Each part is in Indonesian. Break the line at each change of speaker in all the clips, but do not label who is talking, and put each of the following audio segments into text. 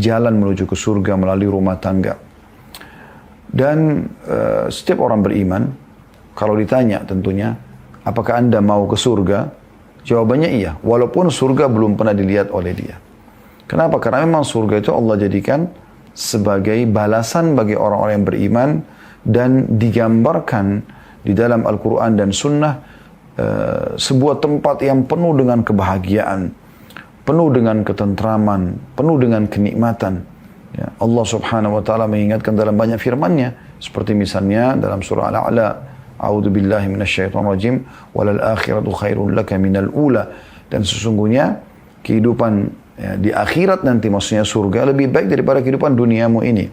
jalan menuju ke surga melalui rumah tangga. Dan setiap orang beriman, kalau ditanya tentunya, apakah Anda mau ke surga? Jawabannya iya, walaupun surga belum pernah dilihat oleh dia. Kenapa? Karena memang surga itu Allah jadikan sebagai balasan bagi orang-orang yang beriman, dan digambarkan di dalam Al-Quran dan Sunnah sebuah tempat yang penuh dengan kebahagiaan, penuh dengan ketentraman, penuh dengan kenikmatan. Ya, Allah Subhanahu wa taala mengingatkan dalam banyak firman-Nya, seperti misalnya dalam surah Al-A'la, A'udzu billahi minasyaitonir rajim, walal akhiratu khairul laka minal ula. Dan sesungguhnya kehidupan di akhirat nanti, maksudnya surga, lebih baik daripada kehidupan duniamu ini.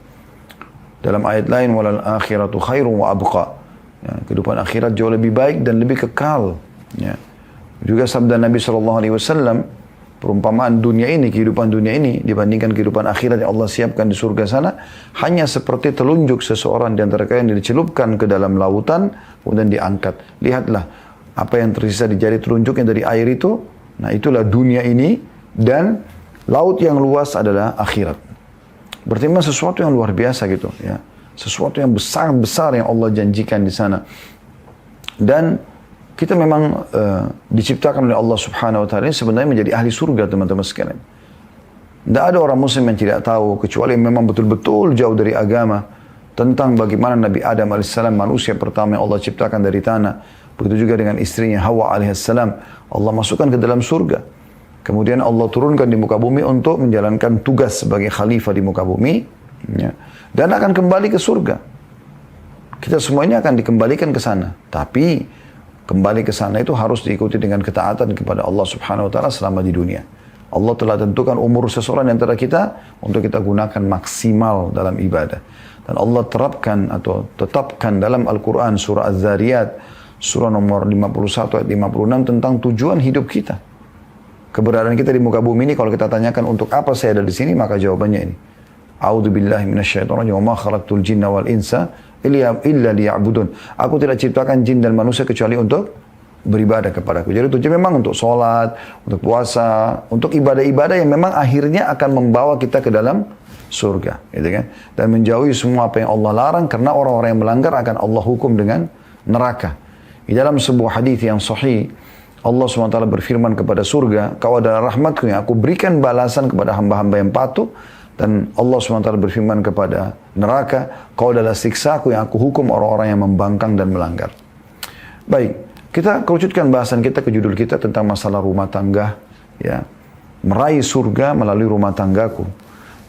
Dalam ayat lain, walal akhiratu khairun wa abqa. Ya, kehidupan akhirat jauh lebih baik dan lebih kekal. Ya. Juga sabda Nabi SAW, perumpamaan dunia ini, kehidupan dunia ini dibandingkan kehidupan akhirat yang Allah siapkan di surga sana, hanya seperti telunjuk seseorang di antara kalian yang dicelupkan ke dalam lautan, kemudian diangkat. Lihatlah apa yang tersisa di jari telunjuknya dari air itu. Nah, itulah dunia ini, dan laut yang luas adalah akhirat. Berarti memang sesuatu yang luar biasa gitu, ya. Sesuatu yang besar-besar yang Allah janjikan di sana. Dan kita memang diciptakan oleh Allah Subhanahu wa taala ini sebenarnya menjadi ahli surga, teman-teman sekalian. Tidak ada orang muslim yang tidak tahu, kecuali yang memang betul-betul jauh dari agama, tentang bagaimana Nabi Adam alaihissalam, manusia pertama yang Allah ciptakan dari tanah. Begitu juga dengan istrinya Hawa alaihissalam, Allah masukkan ke dalam surga. Kemudian Allah turunkan di muka bumi untuk menjalankan tugas sebagai khalifah di muka bumi, ya, dan akan kembali ke surga. Kita semuanya akan dikembalikan ke sana. Tapi kembali ke sana itu harus diikuti dengan ketaatan kepada Allah Subhanahu wa taala selama di dunia. Allah telah tentukan umur seseorang di antara kita untuk kita gunakan maksimal dalam ibadah. Dan Allah terapkan atau tetapkan dalam Al-Quran surah Az-Zariyat, surah nomor 51 ayat 56 tentang tujuan hidup kita. Keberadaan kita di muka bumi ini, kalau kita tanyakan untuk apa saya ada di sini, maka jawabannya ini. A'udzu billahi minasyaitonir rajim, wa ma khalaqtul jinna wal insa illa liya'budun. Aku tidak ciptakan jin dan manusia kecuali untuk beribadah kepadaku. Jadi tujuan memang untuk sholat, untuk puasa, untuk ibadah-ibadah yang memang akhirnya akan membawa kita ke dalam surga, gitu kan? Dan menjauhi semua apa yang Allah larang, karena orang-orang yang melanggar akan Allah hukum dengan neraka. Di dalam sebuah hadis yang sahih, Allah SWT berfirman kepada surga, kau adalah rahmatku yang aku berikan balasan kepada hamba-hamba yang patuh. Dan Allah SWT berfirman kepada neraka, kau adalah siksaku yang aku hukum orang-orang yang membangkang dan melanggar. Baik, kita kerucutkan bahasan kita ke judul kita tentang masalah rumah tangga, ya, meraih surga melalui rumah tanggaku.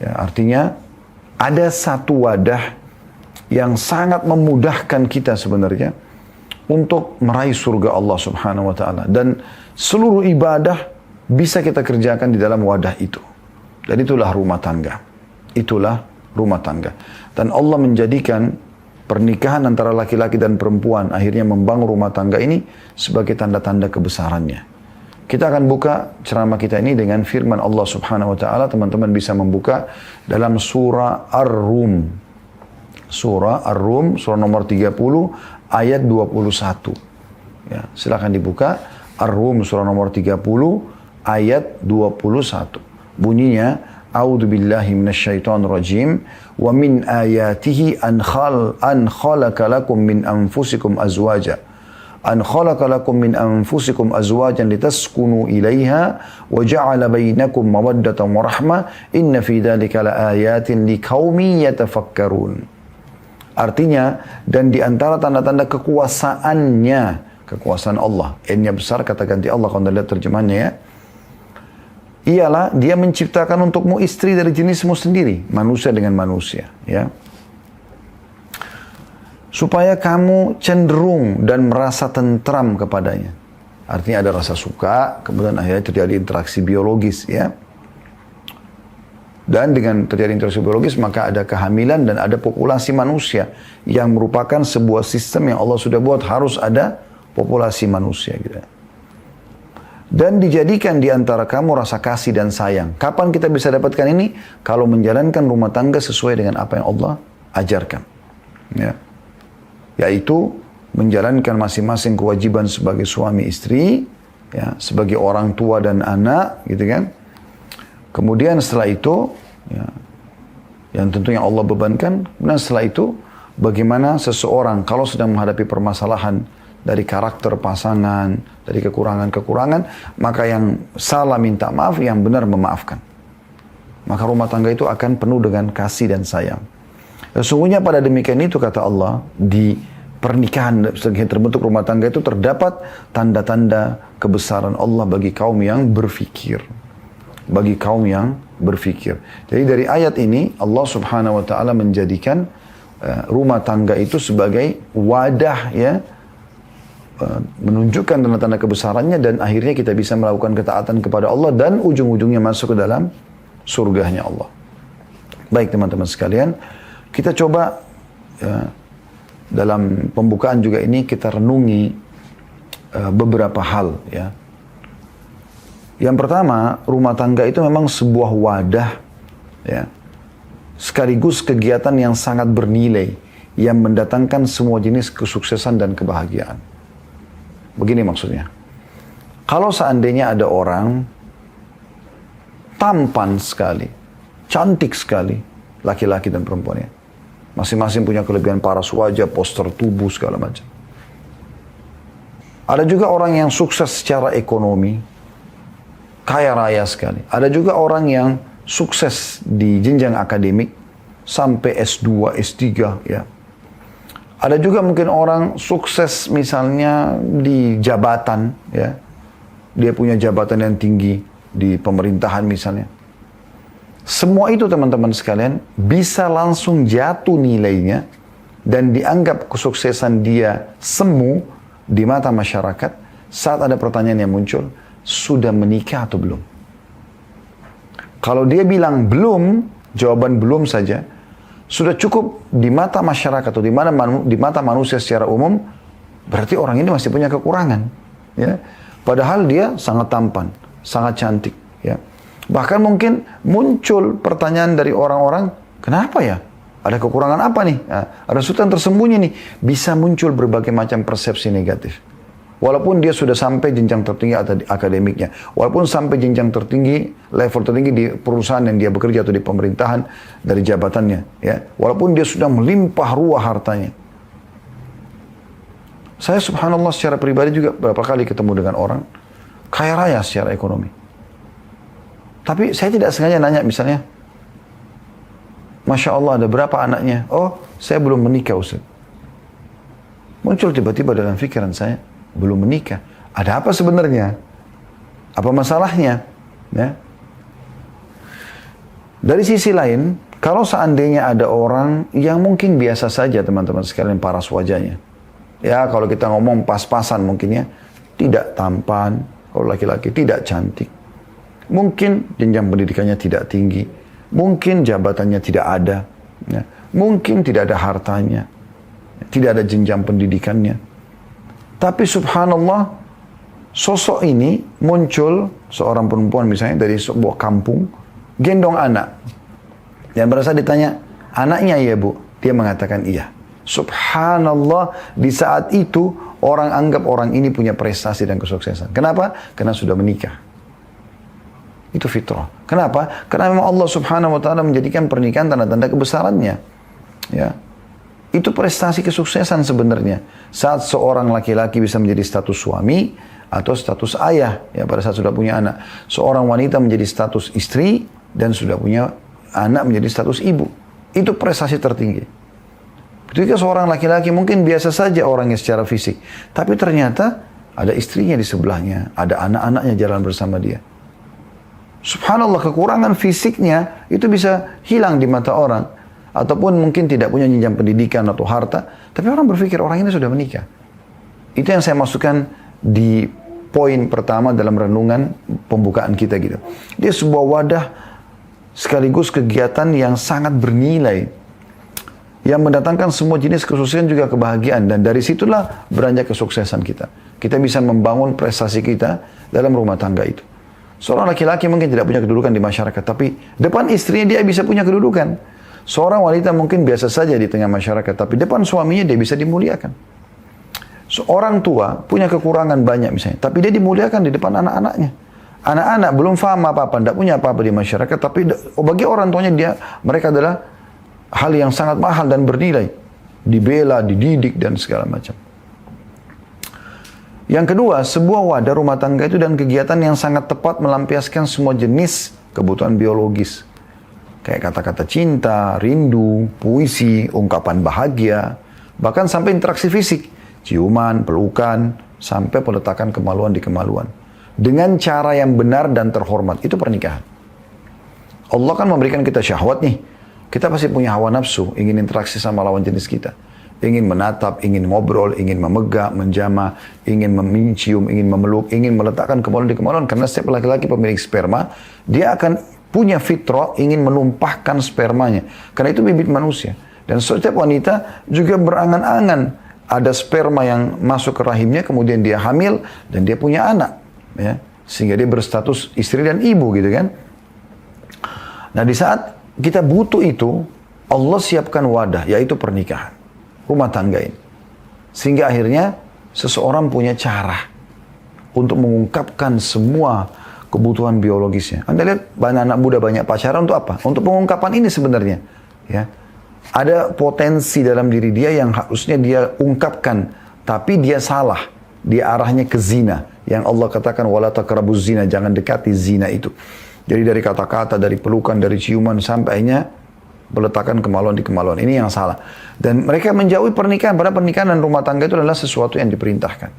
Ya, artinya ada satu wadah yang sangat memudahkan kita sebenarnya untuk meraih surga Allah Subhanahu wa taala, dan seluruh ibadah bisa kita kerjakan di dalam wadah itu. Dan itulah rumah tangga. Itulah rumah tangga. Dan Allah menjadikan pernikahan antara laki-laki dan perempuan, akhirnya membangun rumah tangga ini sebagai tanda-tanda kebesarannya. Kita akan buka ceramah kita ini dengan firman Allah Subhanahu wa taala. Teman-teman bisa membuka dalam surah Ar-Rum. Surah Ar-Rum, surah nomor 30 ayat 21. Ya, silakan dibuka Ar-Rum surah nomor 30 ayat 21. Bunyinya, A'udzu billahi minasyaitonir rajim, wa min ayatihi an khalaqa lakum min anfusikum azwaja. An khalaqa lakum min anfusikum azwajan litaskunu ilaiha wa ja'ala bainakum mawaddatan wa rahmah inna fi dzalika laayatin liqaumin yatafakkarun. Artinya, dan di antara tanda-tanda kekuasaannya, kekuasaan Allah, N-nya besar, kata ganti Allah kalau anda lihat terjemahannya, ya, ialah dia menciptakan untukmu istri dari jenismu sendiri, manusia dengan manusia, ya, supaya kamu cenderung dan merasa tentram kepadanya. Artinya ada rasa suka, kemudian akhirnya terjadi interaksi biologis, ya. Dan dengan terjadi interaksi biologis, maka ada kehamilan dan ada populasi manusia yang merupakan sebuah sistem yang Allah sudah buat, harus ada populasi manusia, gitu. Dan dijadikan di antara kamu rasa kasih dan sayang. Kapan kita bisa dapatkan ini? Kalau menjalankan rumah tangga sesuai dengan apa yang Allah ajarkan, ya. Yaitu menjalankan masing-masing kewajiban sebagai suami istri, ya, sebagai orang tua dan anak, gitu kan. Kemudian setelah itu, ya, yang tentunya Allah bebankan. Dan setelah itu, bagaimana seseorang kalau sedang menghadapi permasalahan dari karakter pasangan, dari kekurangan-kekurangan, maka yang salah minta maaf, yang benar memaafkan. Maka rumah tangga itu akan penuh dengan kasih dan sayang. Sesungguhnya pada demikian itu kata Allah, di pernikahan terbentuk rumah tangga itu terdapat tanda-tanda kebesaran Allah bagi kaum yang berfikir. Bagi kaum yang berfikir. Jadi dari ayat ini Allah Subhanahu wa taala menjadikan rumah tangga itu sebagai wadah ya, menunjukkan tanda-tanda kebesarannya, dan akhirnya kita bisa melakukan ketaatan kepada Allah dan ujung-ujungnya masuk ke dalam surganya Allah. Baik teman-teman sekalian, kita coba dalam pembukaan juga ini kita renungi beberapa hal ya. Yang pertama, rumah tangga itu memang sebuah wadah ya, sekaligus kegiatan yang sangat bernilai yang mendatangkan semua jenis kesuksesan dan kebahagiaan. Begini maksudnya. Kalau seandainya ada orang tampan sekali, cantik sekali, laki-laki dan perempuannya, masing-masing punya kelebihan paras wajah, postur tubuh, segala macam. Ada juga orang yang sukses secara ekonomi, kaya raya sekali. Ada juga orang yang sukses di jenjang akademik, sampai S2, S3 ya. Ada juga mungkin orang sukses misalnya di jabatan ya. Dia punya jabatan yang tinggi di pemerintahan misalnya. Semua itu teman-teman sekalian bisa langsung jatuh nilainya dan dianggap kesuksesan dia semu di mata masyarakat saat ada pertanyaan yang muncul, sudah menikah atau belum? Kalau dia bilang belum, jawaban belum saja, sudah cukup di mata masyarakat atau di mata manusia secara umum, berarti orang ini masih punya kekurangan. Ya. Padahal dia sangat tampan, sangat cantik. Ya. Bahkan mungkin muncul pertanyaan dari orang-orang, kenapa ya? Ada kekurangan apa nih? Nah, ada sesuatu yang tersembunyi nih. Bisa muncul berbagai macam persepsi negatif. Walaupun dia sudah sampai jenjang tertinggi akademiknya, walaupun sampai jenjang tertinggi, level tertinggi di perusahaan yang dia bekerja atau di pemerintahan dari jabatannya, ya, walaupun dia sudah melimpah ruah hartanya. Saya subhanallah secara pribadi juga berapa kali ketemu dengan orang kaya raya secara ekonomi. Tapi saya tidak sengaja nanya misalnya, Masya Allah ada berapa anaknya? Oh, saya belum menikah Ustaz. Muncul tiba-tiba dalam pikiran saya, belum menikah. Ada apa sebenarnya? Apa masalahnya? Ya. Dari sisi lain, kalau seandainya ada orang yang mungkin biasa saja teman-teman sekalian paras wajahnya. Ya kalau kita ngomong pas-pasan mungkin ya. Tidak tampan, kalau laki-laki tidak cantik. Mungkin jenjang pendidikannya tidak tinggi. Mungkin jabatannya tidak ada. Ya. Mungkin tidak ada hartanya. Tidak ada jenjang pendidikannya. Tapi subhanallah, sosok ini muncul seorang perempuan misalnya dari sebuah kampung, gendong anak. Dan pada saat ditanya, anaknya ya bu? Dia mengatakan iya. Subhanallah, di saat itu orang anggap orang ini punya prestasi dan kesuksesan. Kenapa? Karena sudah menikah. Itu fitrah. Kenapa? Karena memang Allah subhanahu wa ta'ala menjadikan pernikahan tanda-tanda kebesarannya. Ya. Itu prestasi kesuksesan sebenarnya. Saat seorang laki-laki bisa menjadi status suami atau status ayah, ya pada saat sudah punya anak. Seorang wanita menjadi status istri dan sudah punya anak menjadi status ibu. Itu prestasi tertinggi. Ketika seorang laki-laki mungkin biasa saja orangnya secara fisik, tapi ternyata ada istrinya di sebelahnya, ada anak-anaknya jalan bersama dia. Subhanallah, kekurangan fisiknya itu bisa hilang di mata orang. Ataupun mungkin tidak punya jenjang pendidikan atau harta, tapi orang berpikir orang ini sudah menikah. Itu yang saya masukkan di poin pertama dalam renungan pembukaan kita gitu. Dia sebuah wadah sekaligus kegiatan yang sangat bernilai, yang mendatangkan semua jenis kesuksesan juga kebahagiaan, dan dari situlah beranjak kesuksesan kita. Kita bisa membangun prestasi kita dalam rumah tangga itu. Seorang laki-laki mungkin tidak punya kedudukan di masyarakat, tapi depan istrinya dia bisa punya kedudukan. Seorang wanita mungkin biasa saja di tengah masyarakat, tapi depan suaminya dia bisa dimuliakan. Seorang tua punya kekurangan banyak misalnya, tapi dia dimuliakan di depan anak-anaknya. Anak-anak belum paham apa-apa, tidak punya apa-apa di masyarakat, tapi bagi orang tuanya mereka adalah hal yang sangat mahal dan bernilai. Dibela, dididik, dan segala macam. Yang kedua, sebuah wadah rumah tangga itu dan kegiatan yang sangat tepat melampiaskan semua jenis kebutuhan biologis. Kayak kata-kata cinta, rindu, puisi, ungkapan bahagia, bahkan sampai interaksi fisik, ciuman, pelukan, sampai peletakan kemaluan di kemaluan. Dengan cara yang benar dan terhormat, itu pernikahan. Allah kan memberikan kita syahwat nih. Kita pasti punya hawa nafsu, ingin interaksi sama lawan jenis kita. Ingin menatap, ingin ngobrol, ingin memegang, menjamah, ingin mencium, ingin memeluk, ingin meletakkan kemaluan di kemaluan. Karena setiap laki-laki pemilik sperma, dia akan punya fitrah ingin menumpahkan spermanya. Karena itu bibit manusia. Dan setiap wanita juga berangan-angan ada sperma yang masuk ke rahimnya, kemudian dia hamil dan dia punya anak. Ya, sehingga dia berstatus istri dan ibu gitu kan. Nah di saat kita butuh itu, Allah siapkan wadah, yaitu pernikahan. Rumah tangga ini. Sehingga akhirnya seseorang punya cara untuk mengungkapkan semua kebutuhan biologisnya. Anda lihat banyak anak muda banyak pacaran untuk apa? Untuk pengungkapan ini sebenarnya. Ya. Ada potensi dalam diri dia yang harusnya dia ungkapkan, tapi dia salah. Dia arahnya ke zina. Yang Allah katakan wala taqrabuz zina, jangan dekati zina itu. Jadi dari kata-kata, dari pelukan, dari ciuman sampainya peletakan kemaluan di kemaluan. Ini yang salah. Dan mereka menjauhi pernikahan. Padahal pernikahan dan rumah tangga itu adalah sesuatu yang diperintahkan.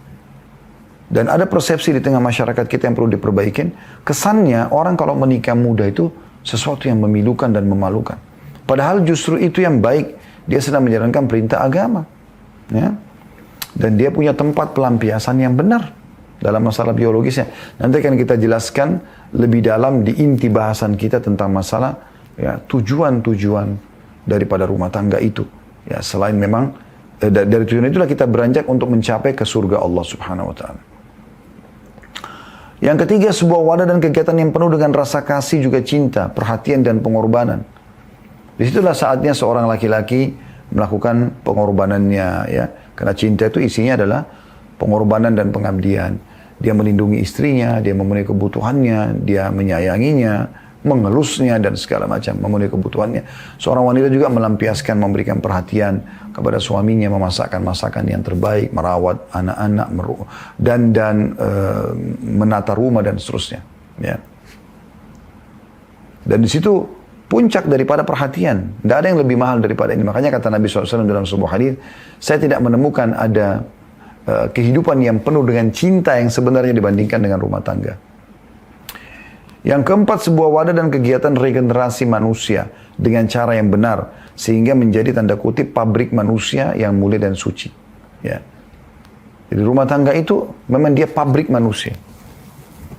Dan ada persepsi di tengah masyarakat kita yang perlu diperbaikin. Kesannya orang kalau menikah muda itu sesuatu yang memilukan dan memalukan. Padahal justru itu yang baik. Dia sedang menjalankan perintah agama. Ya. Dan dia punya tempat pelampiasan yang benar dalam masalah biologisnya. Nanti akan kita jelaskan lebih dalam di inti bahasan kita tentang masalah ya, tujuan-tujuan daripada rumah tangga itu. Ya, selain memang dari tujuan itulah kita beranjak untuk mencapai ke surga Allah Subhanahu wa taala. Yang ketiga, sebuah wadah dan kegiatan yang penuh dengan rasa kasih juga cinta, perhatian dan pengorbanan. Disitulah saatnya seorang laki-laki melakukan pengorbanannya ya. Karena cinta itu isinya adalah pengorbanan dan pengabdian. Dia melindungi istrinya, dia memenuhi kebutuhannya, dia menyayanginya, mengelusnya dan segala macam, memenuhi kebutuhannya. Seorang wanita juga melampiaskan, memberikan perhatian kepada suaminya, memasakkan masakan yang terbaik, merawat anak-anak, dan menata rumah dan seterusnya. Ya. Dan di situ puncak daripada perhatian. Tidak ada yang lebih mahal daripada ini. Makanya kata Nabi SAW dalam sebuah hadis, saya tidak menemukan ada kehidupan yang penuh dengan cinta yang sebenarnya dibandingkan dengan rumah tangga. Yang keempat, sebuah wadah dan kegiatan regenerasi manusia dengan cara yang benar sehingga menjadi tanda kutip pabrik manusia yang mulia dan suci. Ya. Jadi rumah tangga itu memang dia pabrik manusia.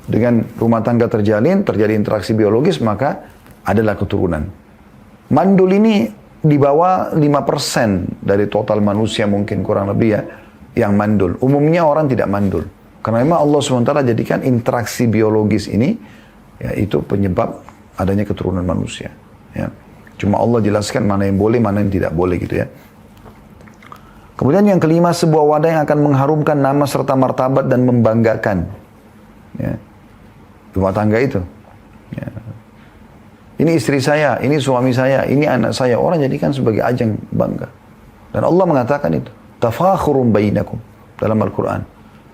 Dengan rumah tangga terjalin, terjadi interaksi biologis, maka adalah keturunan. Mandul ini di bawah 5% dari total manusia mungkin kurang lebih ya, yang mandul. Umumnya orang tidak mandul. Karena memang Allah SWT jadikan interaksi biologis ini ya, itu penyebab adanya keturunan manusia. Ya. Cuma Allah jelaskan mana yang boleh, mana yang tidak boleh gitu ya. Kemudian yang kelima, sebuah wadah yang akan mengharumkan nama serta martabat dan membanggakan. Ya. Rumah tangga itu. Ya. Ini istri saya, ini suami saya, ini anak saya. Orang jadikan sebagai ajang bangga. Dan Allah mengatakan itu. Tafakhurum bainakum dalam Al-Quran.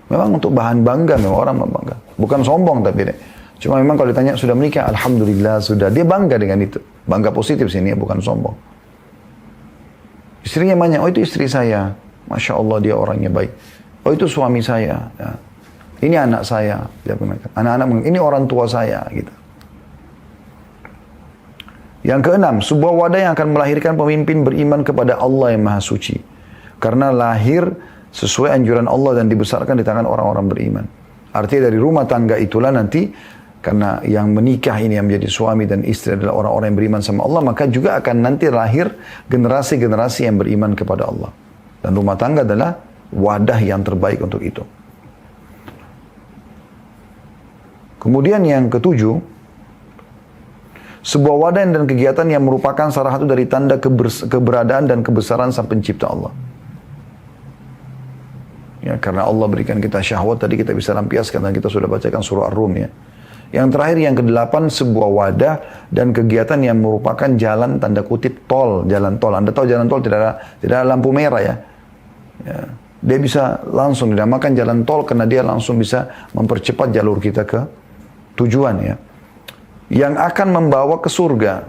Memang untuk bahan bangga, memang orang bangga. Bukan sombong tapi deh. Cuma memang kalau ditanya sudah menikah, alhamdulillah sudah. Dia bangga dengan itu. Bangga positif sini ya, bukan sombong. Istrinya banyak, oh itu istri saya. Masya Allah dia orangnya baik. Oh itu suami saya. Ya. Ini anak saya. Anak-anak, ini orang tua saya. Gitu. Yang keenam, sebuah wadah yang akan melahirkan pemimpin beriman kepada Allah yang Maha Suci. Karena lahir sesuai anjuran Allah dan dibesarkan di tangan orang-orang beriman. Artinya dari rumah tangga itulah nanti, karena yang menikah ini yang menjadi suami dan istri adalah orang-orang yang beriman sama Allah, maka juga akan nanti lahir generasi-generasi yang beriman kepada Allah. Dan rumah tangga adalah wadah yang terbaik untuk itu. Kemudian yang ketujuh, sebuah wadah dan kegiatan yang merupakan salah satu dari tanda keberadaan dan kebesaran Sang Pencipta Allah. Ya, karena Allah berikan kita syahwat, tadi kita bisa lampiaskan dan kita sudah bacakan surah Ar-Rum ya. Yang terakhir, yang kedelapan, sebuah wadah dan kegiatan yang merupakan jalan tanda kutip tol, jalan tol. Anda tahu jalan tol tidak ada lampu merah ya. Dia bisa langsung dinamakan jalan tol karena dia langsung bisa mempercepat jalur kita ke tujuan ya. Yang akan membawa ke surga,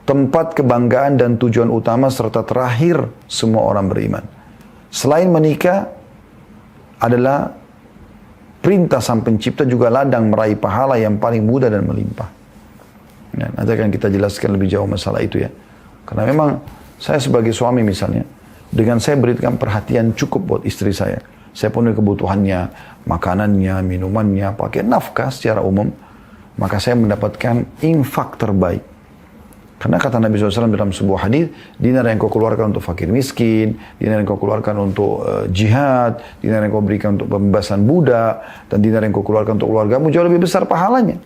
tempat kebanggaan dan tujuan utama serta terakhir semua orang beriman. Selain menikah adalah perintah Sang Pencipta juga ladang meraih pahala yang paling mudah dan melimpah. Ya, nanti akan kita jelaskan lebih jauh masalah itu ya. Karena memang saya sebagai suami misalnya, dengan saya berikan perhatian cukup buat istri saya. Saya penuhi kebutuhannya, makanannya, minumannya, pakai nafkah secara umum. Maka saya mendapatkan infak terbaik. Karena kata Nabi SAW dalam sebuah hadis, dinar yang kau keluarkan untuk fakir miskin, dinar yang kau keluarkan untuk jihad, dinar yang kau berikan untuk pembebasan budak, dan dinar yang kau keluarkan untuk keluargamu jauh lebih besar pahalanya.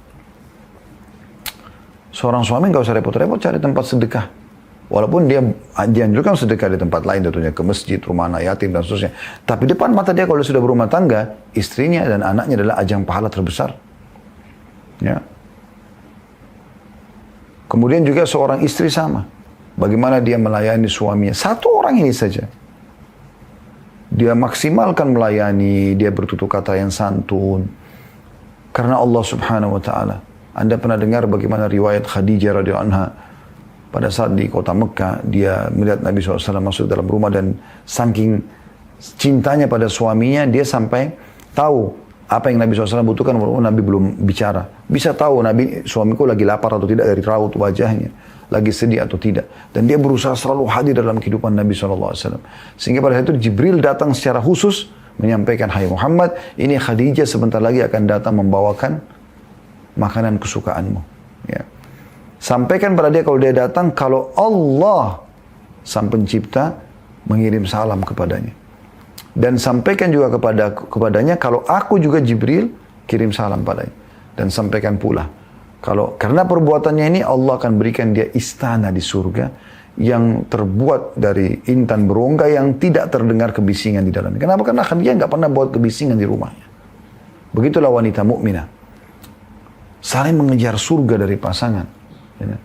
Seorang suami nggak usah repot-repot cari tempat sedekah. Walaupun dia dianjurkan sedekah di tempat lain, tentunya ke masjid, rumah anak yatim, dan seterusnya. Tapi depan mata dia kalau sudah berumah tangga, istrinya dan anaknya adalah ajang pahala terbesar. Ya. Kemudian juga seorang istri sama. Bagaimana dia melayani suaminya. Satu orang ini saja. Dia maksimalkan melayani, dia bertutur kata yang santun. Karena Allah Subhanahu wa Ta'ala. Anda pernah dengar bagaimana riwayat Khadijah radhiyallahu anha pada saat di kota Mekah, dia melihat Nabi SAW masuk dalam rumah dan saking cintanya pada suaminya, dia sampai tahu apa yang Nabi SAW butuhkan walaupun Nabi belum bicara. Bisa tahu Nabi, suamiku lagi lapar atau tidak dari raut wajahnya, lagi sedih atau tidak. Dan dia berusaha selalu hadir dalam kehidupan Nabi SAW. Sehingga pada saat itu Jibril datang secara khusus menyampaikan, hai Muhammad, ini Khadijah sebentar lagi akan datang membawakan makanan kesukaanmu. Ya. Sampaikan pada dia kalau dia datang, kalau Allah Sang Pencipta mengirim salam kepadanya. Dan sampaikan juga kepadanya kalau aku juga Jibril kirim salam padanya. Dan sampaikan pula kalau karena perbuatannya ini Allah akan berikan dia istana di surga yang terbuat dari intan berongga yang tidak terdengar kebisingan di dalamnya. Kenapa? Karena dia nggak pernah buat kebisingan di rumahnya. Begitulah wanita mukminah. Saling mengejar surga dari pasangan. Ya.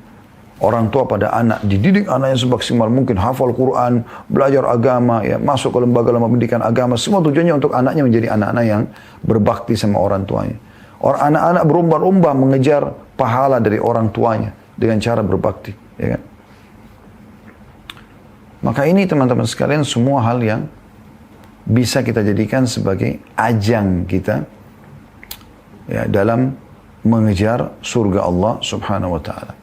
Orang tua pada anak, dididik anaknya semaksimal mungkin, hafal Quran, belajar agama, ya, masuk ke lembaga pendidikan agama. Semua tujuannya untuk anaknya menjadi anak-anak yang berbakti sama orang tuanya. Orang anak-anak berlomba-lomba mengejar pahala dari orang tuanya dengan cara berbakti. Ya kan? Maka ini teman-teman sekalian semua hal yang bisa kita jadikan sebagai ajang kita ya, dalam mengejar surga Allah Subhanahu wa Ta'ala.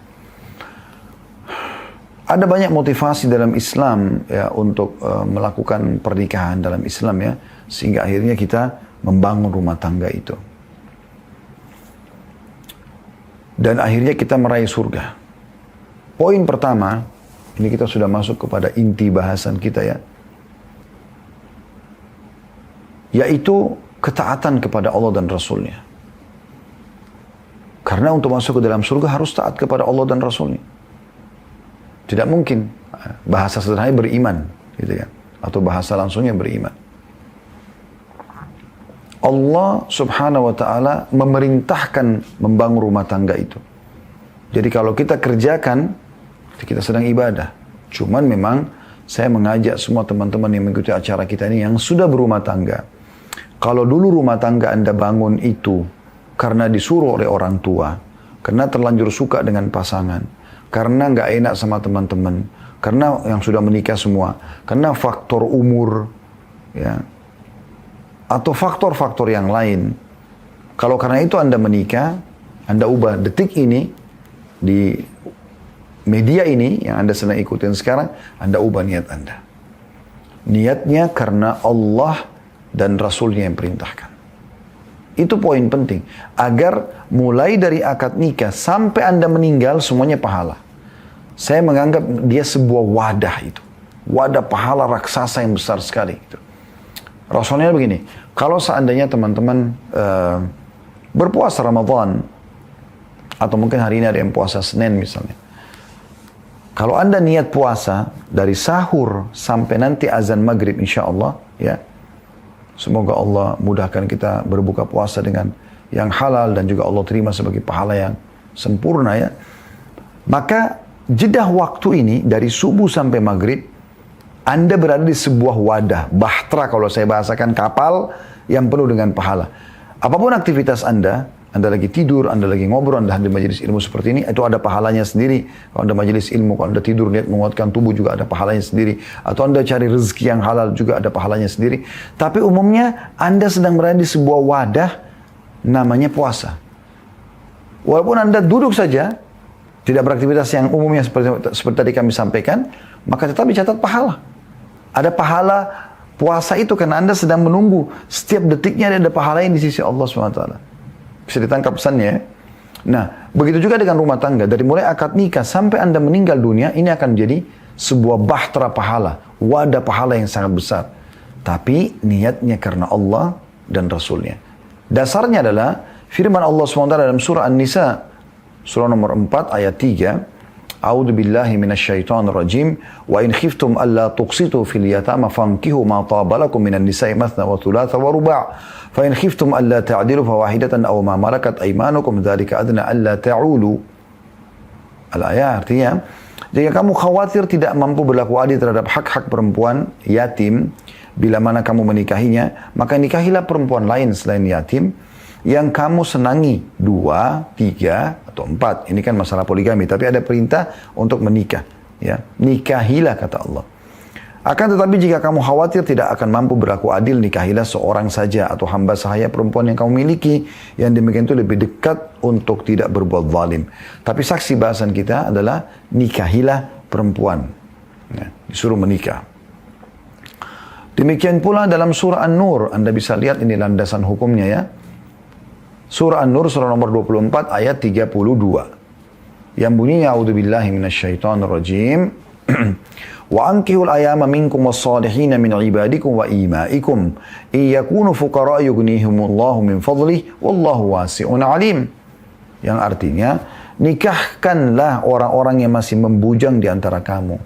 Ada banyak motivasi dalam Islam ya untuk melakukan pernikahan dalam Islam ya, sehingga akhirnya kita membangun rumah tangga itu. Dan akhirnya kita meraih surga. Poin pertama, ini kita sudah masuk kepada inti bahasan kita ya, yaitu ketaatan kepada Allah dan Rasulnya. Karena untuk masuk ke dalam surga harus taat kepada Allah dan Rasulnya. Tidak mungkin, bahasa sederhananya beriman, gitu kan? Atau bahasa langsungnya beriman. Allah Subhanahu wa Ta'ala memerintahkan membangun rumah tangga itu. Jadi kalau kita kerjakan, kita sedang ibadah. Cuman memang saya mengajak semua teman-teman yang mengikuti acara kita ini yang sudah berumah tangga. Kalau dulu rumah tangga Anda bangun itu karena disuruh oleh orang tua, karena terlanjur suka dengan pasangan, karena nggak enak sama teman-teman, karena yang sudah menikah semua, karena faktor umur, ya, atau faktor-faktor yang lain. Kalau karena itu Anda menikah, Anda ubah detik ini, di media ini yang Anda sedang ikutin sekarang, Anda ubah niat Anda. Niatnya karena Allah dan Rasulnya yang perintahkan. Itu poin penting. Agar mulai dari akad nikah sampai Anda meninggal semuanya pahala. Saya menganggap dia sebuah wadah itu. Wadah pahala raksasa yang besar sekali. Gitu. Rasulnya begini. Kalau seandainya teman-teman berpuasa Ramadan. Atau mungkin hari ini ada yang puasa Senin misalnya. Kalau Anda niat puasa dari sahur sampai nanti azan maghrib insya Allah. Ya. Semoga Allah mudahkan kita berbuka puasa dengan yang halal dan juga Allah terima sebagai pahala yang sempurna ya. Maka jedah waktu ini dari subuh sampai maghrib, Anda berada di sebuah wadah, bahtera kalau saya bahasakan, kapal yang penuh dengan pahala. Apapun aktivitas Anda lagi tidur, Anda lagi ngobrol, Anda hadir majelis ilmu seperti ini, itu ada pahalanya sendiri. Kalau Anda majelis ilmu, kalau Anda tidur, niat menguatkan tubuh juga ada pahalanya sendiri. Atau Anda cari rezeki yang halal juga ada pahalanya sendiri. Tapi umumnya Anda sedang berada di sebuah wadah namanya puasa. Walaupun Anda duduk saja, tidak beraktivitas yang umumnya seperti tadi kami sampaikan, maka tetap dicatat pahala. Ada pahala puasa itu karena Anda sedang menunggu. Setiap detiknya ada pahala yang di sisi Allah SWT. Bisa ditangkap pesannya. Nah, begitu juga dengan rumah tangga. Dari mulai akad nikah sampai Anda meninggal dunia, ini akan menjadi sebuah bahtera pahala. Wadah pahala yang sangat besar. Tapi niatnya karena Allah dan Rasulnya. Dasarnya adalah firman Allah SWT dalam surah An-Nisa. Surah nomor 4 ayat 3. A'udzu billahi minasyaitonir rajim wa in khiftum alla tuqsitu fil yatama fankihu ma taba lakum minan nisa'i mathna wa thulatha wa ruba' fa in khiftum alla ta'dilu fawahidatan aw ma malakat aymanukum dzalika adna alla ta'ulu. Al-ayat artinya, jika kamu khawatir tidak mampu berlaku adil terhadap hak-hak perempuan yatim bila mana kamu menikahinya, maka nikahilah perempuan lain selain yatim yang kamu senangi, 2, 3, atau 4. Ini kan masalah poligami, tapi ada perintah untuk menikah. Ya, nikahilah kata Allah. Akan tetapi jika kamu khawatir tidak akan mampu berlaku adil, nikahilah seorang saja atau hamba sahaya perempuan yang kamu miliki. Yang demikian itu lebih dekat untuk tidak berbuat zalim. Tapi saksi bahasan kita adalah nikahilah perempuan. Ya, disuruh menikah. Demikian pula dalam surah An-Nur, Anda bisa lihat ini landasan hukumnya ya. Surah An-Nur, surah nomor 24, ayat 32. Yang bunyinya, A'udzubillahi minasyaitonir rajim. Wa ankihul ayama minkum was-salihina min ibadikum wa imaikum. Iyakunu fuqara yughnihimullahu min fadlih. Wallahu wasi'un alim. Yang artinya, nikahkanlah orang-orang yang masih membujang di antara kamu.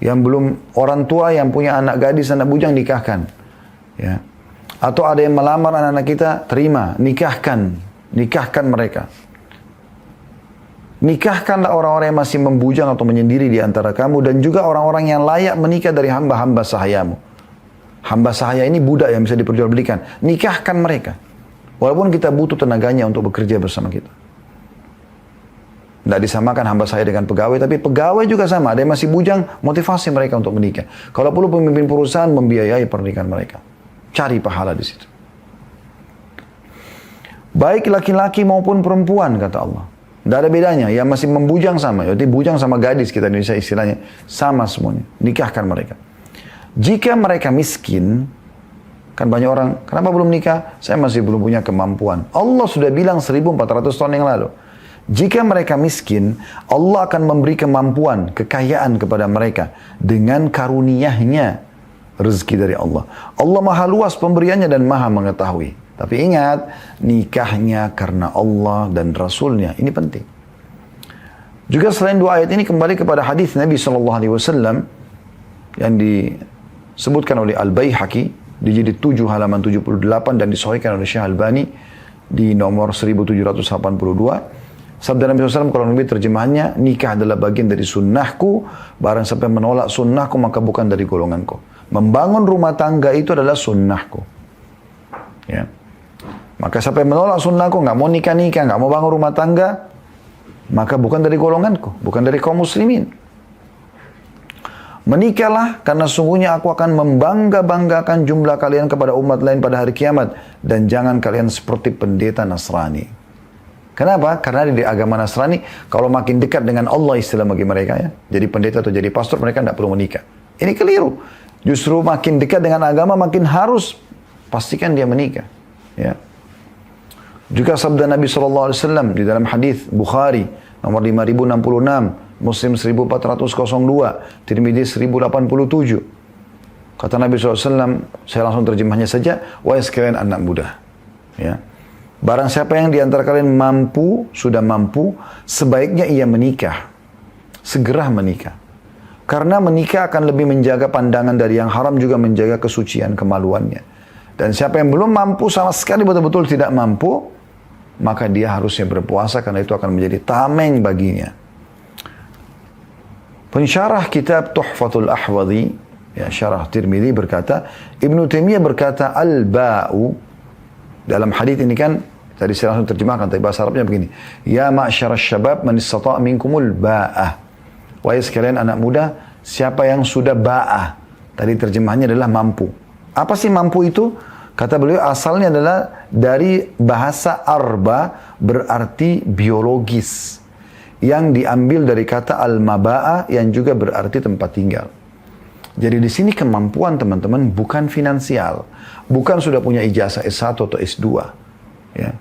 Yang belum orang tua yang punya anak gadis, anak bujang, nikahkan. Ya. Atau ada yang melamar anak-anak kita, terima, nikahkan mereka. Nikahkanlah orang-orang yang masih membujang atau menyendiri di antara kamu dan juga orang-orang yang layak menikah dari hamba-hamba sahayamu. Hamba sahaya ini budak yang bisa diperjualbelikan. Nikahkan mereka. Walaupun kita butuh tenaganya untuk bekerja bersama kita. Tidak disamakan hamba sahaya dengan pegawai, tapi pegawai juga sama. Ada yang masih bujang, motivasi mereka untuk menikah. Kalau perlu pemimpin perusahaan membiayai pernikahan mereka. Cari pahala di situ. Baik laki-laki maupun perempuan, kata Allah. Tidak ada bedanya. Yang masih membujang sama. Jadi bujang sama gadis, kita Indonesia istilahnya. Sama semuanya. Nikahkan mereka. Jika mereka miskin, kan banyak orang, kenapa belum nikah? Saya masih belum punya kemampuan. Allah sudah bilang 1400 tahun yang lalu. Jika mereka miskin, Allah akan memberi kemampuan, kekayaan kepada mereka. Dengan karunia-Nya. Rezeki dari Allah. Allah maha luas pemberiannya dan maha mengetahui. Tapi ingat, nikahnya karena Allah dan Rasulnya. Ini penting. Juga selain dua ayat ini kembali kepada hadis Nabi SAW yang disebutkan oleh Al-Baihaqi di jilid 7 halaman 78 dan disahihkan oleh Syekh Albani di nomor 1782. Sabda Nabi SAW kalau lebih terjemahannya, nikah adalah bagian dari sunnahku, barang siapa yang menolak sunnahku maka bukan dari golonganku. Membangun rumah tangga itu adalah sunnahku. Ya. Maka siapa yang menolak sunnahku, nggak mau nikah-nikah, nggak mau bangun rumah tangga, maka bukan dari golonganku, bukan dari kaum muslimin. Menikahlah karena sungguhnya aku akan membangga-banggakan jumlah kalian kepada umat lain pada hari kiamat. Dan jangan kalian seperti pendeta Nasrani. Kenapa? Karena di agama Nasrani, kalau makin dekat dengan Allah istilah bagi mereka ya. Jadi pendeta atau jadi pastor, mereka tidak perlu menikah. Ini keliru. Justru makin dekat dengan agama, makin harus pastikan dia menikah. Ya. Juga sabda Nabi SAW di dalam hadis Bukhari nomor 5066, Muslim 1402, Tirmidzi 1087. Kata Nabi SAW, saya langsung terjemahnya saja, wahai sekalian anak muda. Ya. Barang siapa yang di antara kalian sudah mampu, sebaiknya ia menikah. Segera menikah. Karena menikah akan lebih menjaga pandangan dari yang haram, juga menjaga kesucian kemaluannya. Dan siapa yang belum mampu sama sekali, betul-betul tidak mampu, maka dia harusnya berpuasa karena itu akan menjadi tameng baginya. Pensyarah kitab Tuhfatul Ahwadhi, ya, syarah Tirmidzi berkata, Ibnu Taimiyah berkata, al-ba'u, dalam hadis ini kan, tadi saya langsung terjemahkan, tapi bahasa Arabnya begini, ya ma'syarasy syabab man istata' minkumul ba'ah. Wahai sekalian anak muda, siapa yang sudah ba'ah? Tadi terjemahannya adalah mampu. Apa sih mampu itu? Kata beliau asalnya adalah dari bahasa arba, berarti biologis, yang diambil dari kata al-maba'a yang juga berarti tempat tinggal. Jadi di sini kemampuan teman-teman bukan finansial, bukan sudah punya ijazah S1 atau S2, ya.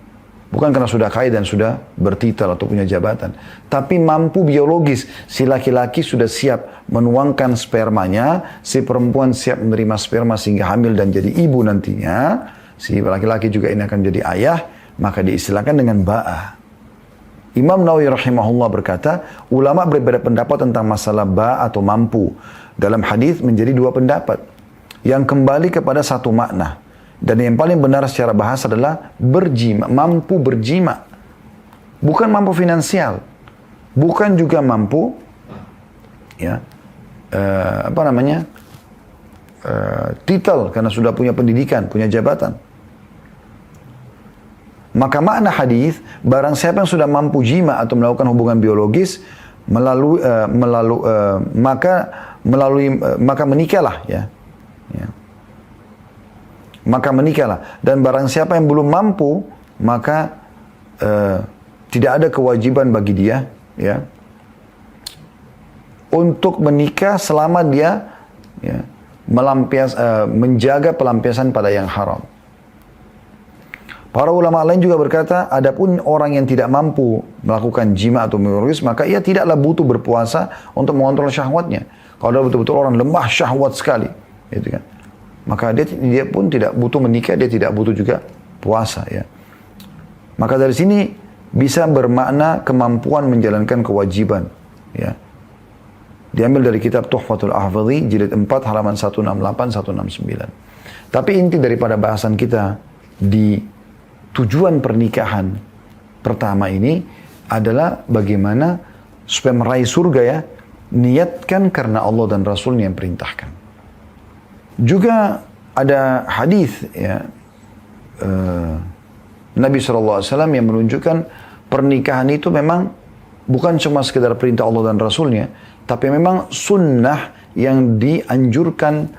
Bukan karena sudah kaya dan sudah bertitel atau punya jabatan, tapi mampu biologis. Si laki-laki sudah siap menuangkan spermanya, si perempuan siap menerima sperma sehingga hamil dan jadi ibu nantinya. Si laki-laki juga ini akan jadi ayah, maka diistilahkan dengan ba'ah. Imam Nawawi rahimahullah berkata, ulama berbeda pendapat tentang masalah ba atau mampu. Dalam hadis menjadi dua pendapat yang kembali kepada satu makna. Dan yang paling benar secara bahasa adalah berjima, mampu berjima. Bukan mampu finansial. Bukan juga mampu, ya, titel karena sudah punya pendidikan, punya jabatan. Maka makna hadis, barang siapa yang sudah mampu jima atau melakukan hubungan biologis maka menikahlah, ya. Maka menikahlah. Dan barang siapa yang belum mampu, maka tidak ada kewajiban bagi dia, ya, untuk menikah selama dia, ya, menjaga pelampiasan pada yang haram. Para ulama lain juga berkata, adapun orang yang tidak mampu melakukan jima atau biologis, maka ia tidaklah butuh berpuasa untuk mengontrol syahwatnya. Kalau ada betul-betul orang lemah syahwat sekali, gitu kan, maka dia pun tidak butuh menikah, dia tidak butuh juga puasa, ya. Maka dari sini bisa bermakna kemampuan menjalankan kewajiban, ya. Diambil dari kitab Tuhfatul Ahwadhi jilid 4 halaman 168 169. Tapi inti daripada bahasan kita di tujuan pernikahan pertama ini adalah bagaimana supaya meraih surga, ya, niatkan karena Allah dan Rasulnya yang perintahkan. Juga ada hadis, ya, Nabi SAW yang menunjukkan pernikahan itu memang bukan cuma sekedar perintah Allah dan Rasulnya, tapi memang sunnah yang dianjurkan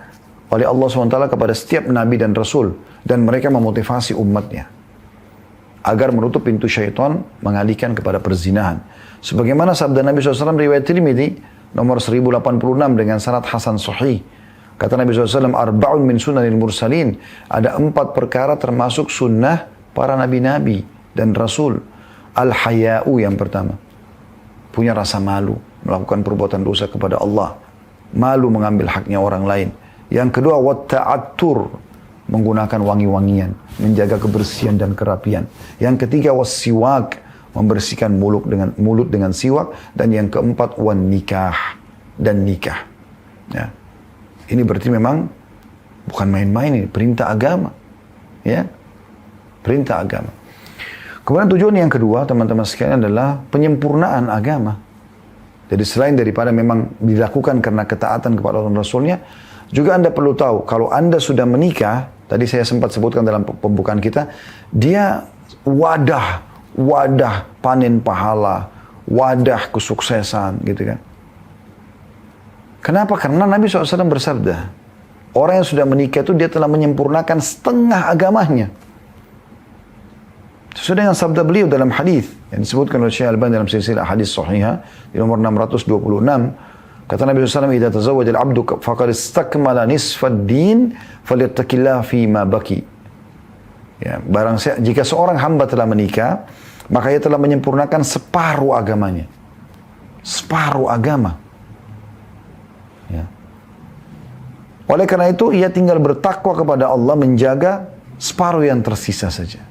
oleh Allah SWT kepada setiap Nabi dan Rasul, dan mereka memotivasi umatnya agar menutup pintu syaitan mengalihkan kepada perzinahan. Sebagaimana sabda Nabi SAW riwayat Tirmidzi nomor 1086 dengan sanad hasan sahih. Kata Nabi SAW, arba'un min sunanil mursalin. Ada 4 perkara termasuk sunnah para nabi-nabi dan rasul. Al-haya'u yang pertama, punya rasa malu melakukan perbuatan dosa kepada Allah, malu mengambil haknya orang lain. Yang kedua, wat-ta'attur, menggunakan wangi-wangian, menjaga kebersihan dan kerapian. Yang ketiga, was-siwak, membersihkan mulut dengan siwak. Dan yang keempat, wan nikah, dan nikah. Ya. Ini berarti memang bukan main-main, ini perintah agama, ya, perintah agama. Kemudian tujuan yang kedua, teman-teman sekalian, adalah penyempurnaan agama. Jadi selain daripada memang dilakukan karena ketaatan kepada Allah dan Rasulnya, juga Anda perlu tahu, kalau Anda sudah menikah, tadi saya sempat sebutkan dalam pembukaan kita, dia wadah panen pahala, wadah kesuksesan, gitu kan. Kenapa? Karena Nabi SAW bersabda, orang yang sudah menikah itu dia telah menyempurnakan setengah agamanya. Sesuai dengan sabda beliau dalam hadis yang disebutkan oleh Syekh Al-Albani dalam silsilah hadis sahihah di nomor 626. Kata Nabi SAW, "Idza tazawwaja al-'abdu faqad istakmala nisfad din, falyattaqillaha fi ma baqi." Ya, jika seorang hamba telah menikah, maka ia telah menyempurnakan separuh agamanya. Separuh agama. Ya. Oleh karena itu, ia tinggal bertakwa kepada Allah, menjaga separuh yang tersisa saja.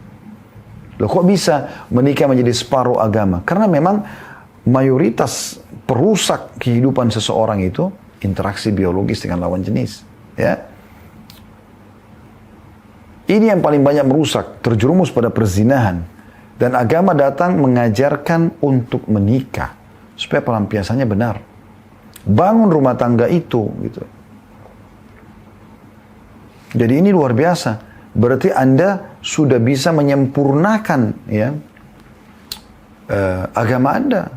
Loh, kok bisa menikah menjadi separuh agama? Karena memang mayoritas perusak kehidupan seseorang itu interaksi biologis dengan lawan jenis, ya. Ini yang paling banyak merusak, terjerumus pada perzinahan. Dan agama datang mengajarkan untuk menikah supaya pelampiasannya benar. Bangun rumah tangga itu gitu. Jadi ini luar biasa. Berarti Anda sudah bisa menyempurnakan ya agama Anda.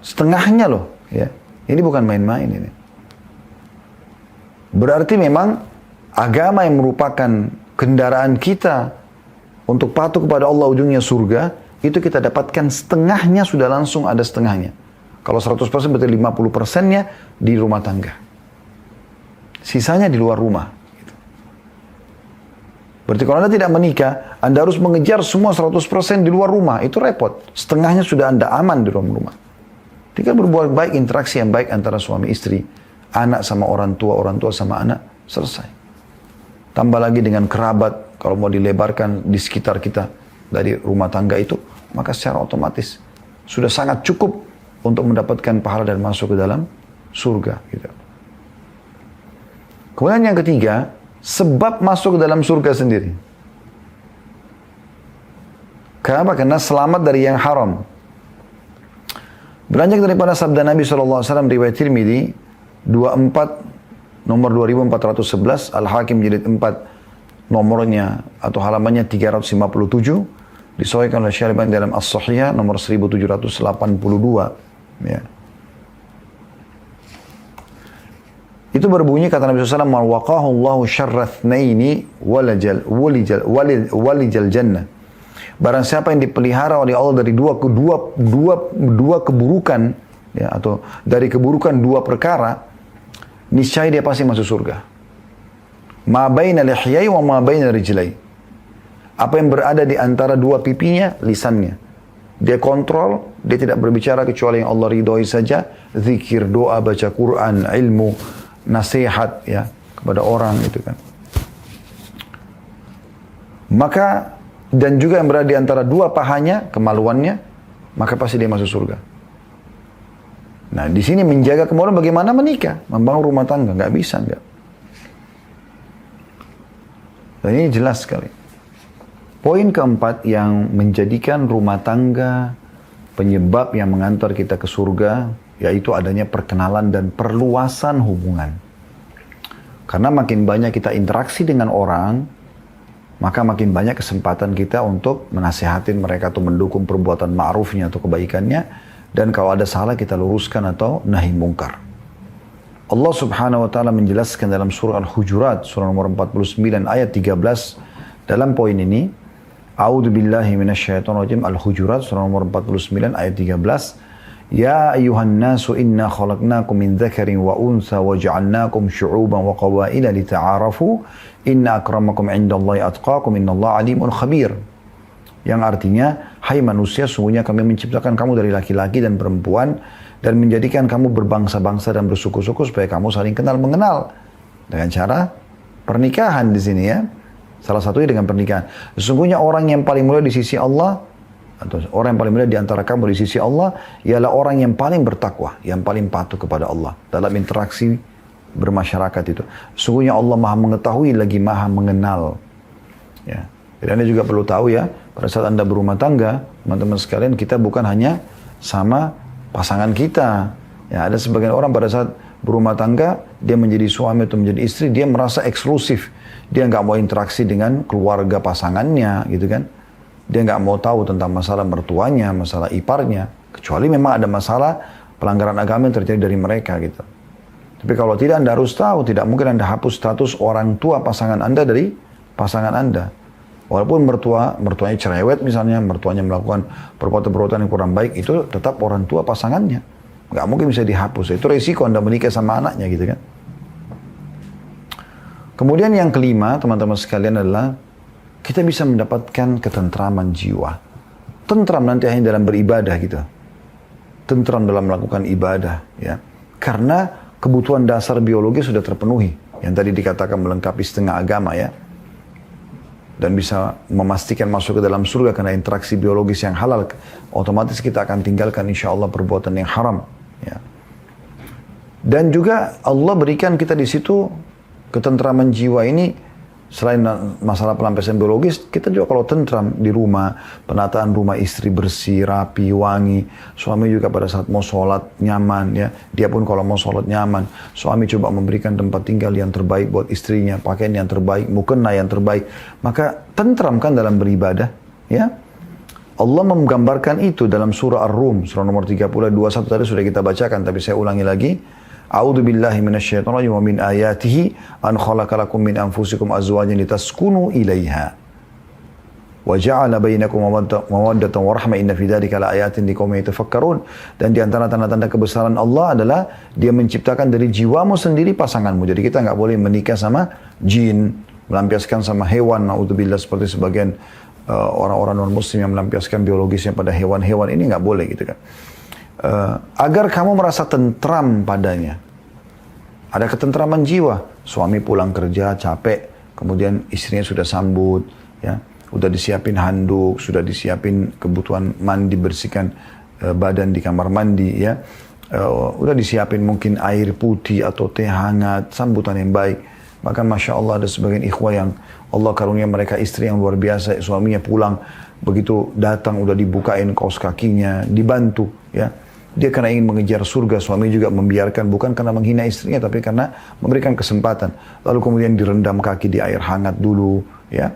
Setengahnya loh ya. Ini bukan main-main ini. Berarti memang agama yang merupakan kendaraan kita untuk patuh kepada Allah ujungnya surga, itu kita dapatkan setengahnya sudah langsung ada setengahnya. Kalau 100% berarti 50%-nya di rumah tangga. Sisanya di luar rumah. Berarti kalau Anda tidak menikah, Anda harus mengejar semua 100% di luar rumah. Itu repot. Setengahnya sudah Anda aman di dalam rumah. Tinggal berbuat baik, interaksi yang baik antara suami istri. Anak sama orang tua sama anak, selesai. Tambah lagi dengan kerabat, kalau mau dilebarkan di sekitar kita dari rumah tangga itu, maka secara otomatis sudah sangat cukup untuk mendapatkan pahala dan masuk ke dalam surga. Gitu. Kemudian yang ketiga, sebab masuk ke dalam surga sendiri. Kenapa? Karena selamat dari yang haram. Beranjak daripada sabda Nabi SAW riwayat Tirmidzi 24 nomor 2411, Al-Hakim jilid 4 nomornya atau halamannya 357, disahihkan oleh Syekh Albani dalam As-Sahihah nomor 1782 ya. Itu berbunyi kata Nabi SAW, "Waqahu Allahu syarra tsnaini walijal jannah." Barang siapa yang dipelihara oleh Allah dari dua keburukan ya, atau dari keburukan dua perkara, niscaya dia pasti masuk surga. Ma baina lihyai wa ma baina rijlai. Apa yang berada di antara dua pipinya, lisannya. Dia kontrol, dia tidak berbicara kecuali yang Allah ridhoi saja, zikir, doa, baca Quran, ilmu, nasihat ya kepada orang itu kan. Maka dan juga yang berada di antara dua pahanya, kemaluannya, maka pasti dia masuk surga. Nah, di sini menjaga kemaluan bagaimana menikah, membangun rumah tangga, nggak bisa nggak. Dan ini jelas sekali. Poin keempat yang menjadikan rumah tangga penyebab yang mengantar kita ke surga, yaitu adanya perkenalan dan perluasan hubungan. Karena makin banyak kita interaksi dengan orang, maka makin banyak kesempatan kita untuk menasihatin mereka atau mendukung perbuatan ma'rufnya atau kebaikannya. Dan kalau ada salah kita luruskan atau nahi mungkar. Allah subhanahu wa ta'ala menjelaskan dalam surah Al-Hujurat, surah nomor 49 ayat 13. Dalam poin ini, A'udzu billahi minasyaitonir rajim, Al-Hujurat, surah nomor 49 ayat 13. Ya ayuhan nasu inna khalaqnakum min dzakarin wa untha wa ja'alnakum syu'uban wa qabaila lita'arafu inna akramakum 'indallahi atqakum innallaha 'alimun khabir. Yang artinya, hai manusia, sungguhnya kami menciptakan kamu dari laki-laki dan perempuan dan menjadikan kamu berbangsa-bangsa dan bersuku-suku supaya kamu saling kenal mengenal dengan cara pernikahan di sini ya. Salah satunya dengan pernikahan. Sesungguhnya orang yang paling mulia di sisi Allah atau orang yang paling mulia di antara kamu di sisi Allah ialah orang yang paling bertakwa, yang paling patuh kepada Allah dalam interaksi bermasyarakat itu. Sungguhnya Allah Maha mengetahui lagi Maha mengenal. Ya. Jadi Anda juga perlu tahu ya, pada saat Anda berumah tangga, teman-teman sekalian, kita bukan hanya sama pasangan kita. Ya, ada sebagian orang pada saat berumah tangga, dia menjadi suami atau menjadi istri, dia merasa eksklusif. Dia nggak mau interaksi dengan keluarga pasangannya, gitu kan. Dia nggak mau tahu tentang masalah mertuanya, masalah iparnya. Kecuali memang ada masalah pelanggaran agama yang terjadi dari mereka gitu. Tapi kalau tidak, Anda harus tahu, tidak mungkin Anda hapus status orang tua pasangan Anda dari pasangan Anda. Walaupun mertuanya cerewet misalnya, mertuanya melakukan perbuatan-perbuatan yang kurang baik, itu tetap orang tua pasangannya. Nggak mungkin bisa dihapus. Itu resiko Anda menikah sama anaknya gitu kan. Kemudian yang kelima, teman-teman sekalian, adalah kita bisa mendapatkan ketentraman jiwa. Tentram nanti hanya dalam beribadah gitu. Tentram dalam melakukan ibadah ya. Karena kebutuhan dasar biologi sudah terpenuhi. Yang tadi dikatakan melengkapi setengah agama ya. Dan bisa memastikan masuk ke dalam surga karena interaksi biologis yang halal. Otomatis kita akan tinggalkan insya Allah perbuatan yang haram. Ya. Dan juga Allah berikan kita di situ ketentraman jiwa ini Selain masalah pelampiasan biologis, kita juga kalau tentram di rumah, penataan rumah istri bersih, rapi, wangi. Suami juga pada saat mau sholat nyaman, ya. Dia pun kalau mau sholat nyaman. Suami coba memberikan tempat tinggal yang terbaik buat istrinya, pakaian yang terbaik, mukena yang terbaik. Maka tentram kan dalam beribadah, ya. Allah menggambarkan itu dalam surah Ar-Rum, surah nomor 30, 21 tadi sudah kita bacakan, tapi saya ulangi lagi. A'udzu billahi minasyaitonir rajim wa min ayatihi an khalaqalakum min anfusikum azwajan litaskunu ilaiha wa ja'ala bainakum mawaddatan wa rahmah inna fi dzalika laayatin liqaumin yatafakkarun. Dan di antara tanda-tanda kebesaran Allah adalah Dia menciptakan dari jiwamu sendiri pasanganmu. Jadi kita nggak boleh menikah sama jin, melampiaskan sama hewan, naudzubillah, seperti sebagian orang-orang non muslim yang melampiaskan biologisnya pada hewan-hewan. Ini nggak boleh gitu kan. Agar kamu merasa tentram padanya. Ada ketentraman jiwa. Suami pulang kerja capek, kemudian istrinya sudah sambut, ya, udah disiapin handuk, sudah disiapin kebutuhan mandi, bersihkan badan di kamar mandi, ya, udah disiapin mungkin air putih atau teh hangat, sambutan yang baik. Bahkan masya Allah ada sebagian ikhwah yang Allah karunia mereka istri yang luar biasa, suaminya pulang begitu datang udah dibukain kaos kakinya, dibantu, ya. Dia karena ingin mengejar surga, suami juga membiarkan, bukan karena menghina istrinya, tapi karena memberikan kesempatan. Lalu kemudian direndam kaki di air hangat dulu, ya.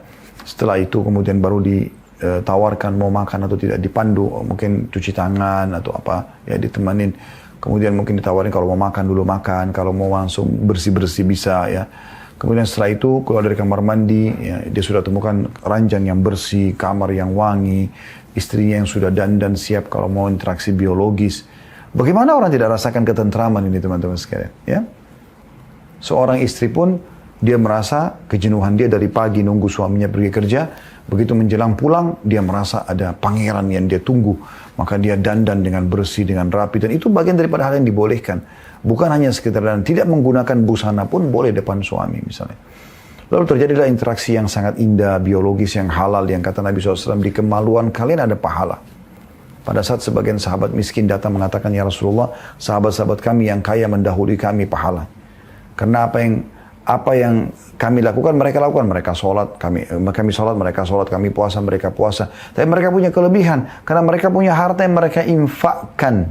Setelah itu kemudian baru ditawarkan mau makan atau tidak, dipandu, mungkin cuci tangan atau apa, ya, ditemanin. Kemudian mungkin ditawarin kalau mau makan dulu makan, kalau mau langsung bersih-bersih bisa, ya. Kemudian setelah itu keluar dari kamar mandi, ya, dia sudah temukan ranjang yang bersih, kamar yang wangi, istrinya yang sudah dandan siap kalau mau interaksi biologis. Bagaimana orang tidak rasakan ketentraman ini teman-teman sekalian, ya? Seorang istri pun dia merasa kejenuhan dia dari pagi nunggu suaminya pergi kerja, begitu menjelang pulang dia merasa ada pangeran yang dia tunggu, maka dia dandan dengan bersih, dengan rapi, dan itu bagian daripada hal yang dibolehkan. Bukan hanya sekedar dan tidak menggunakan busana pun boleh depan suami misalnya. Lalu terjadilah interaksi yang sangat indah, biologis yang halal, yang kata Nabi SAW, di kemaluan kalian ada pahala. Pada saat sebagian sahabat miskin datang mengatakan, ya Rasulullah, sahabat-sahabat kami yang kaya mendahului kami pahala. Karena apa yang kami lakukan, mereka lakukan. Mereka sholat, kami sholat, mereka sholat, kami puasa, mereka puasa. Tapi mereka punya kelebihan, karena mereka punya harta yang mereka infakkan,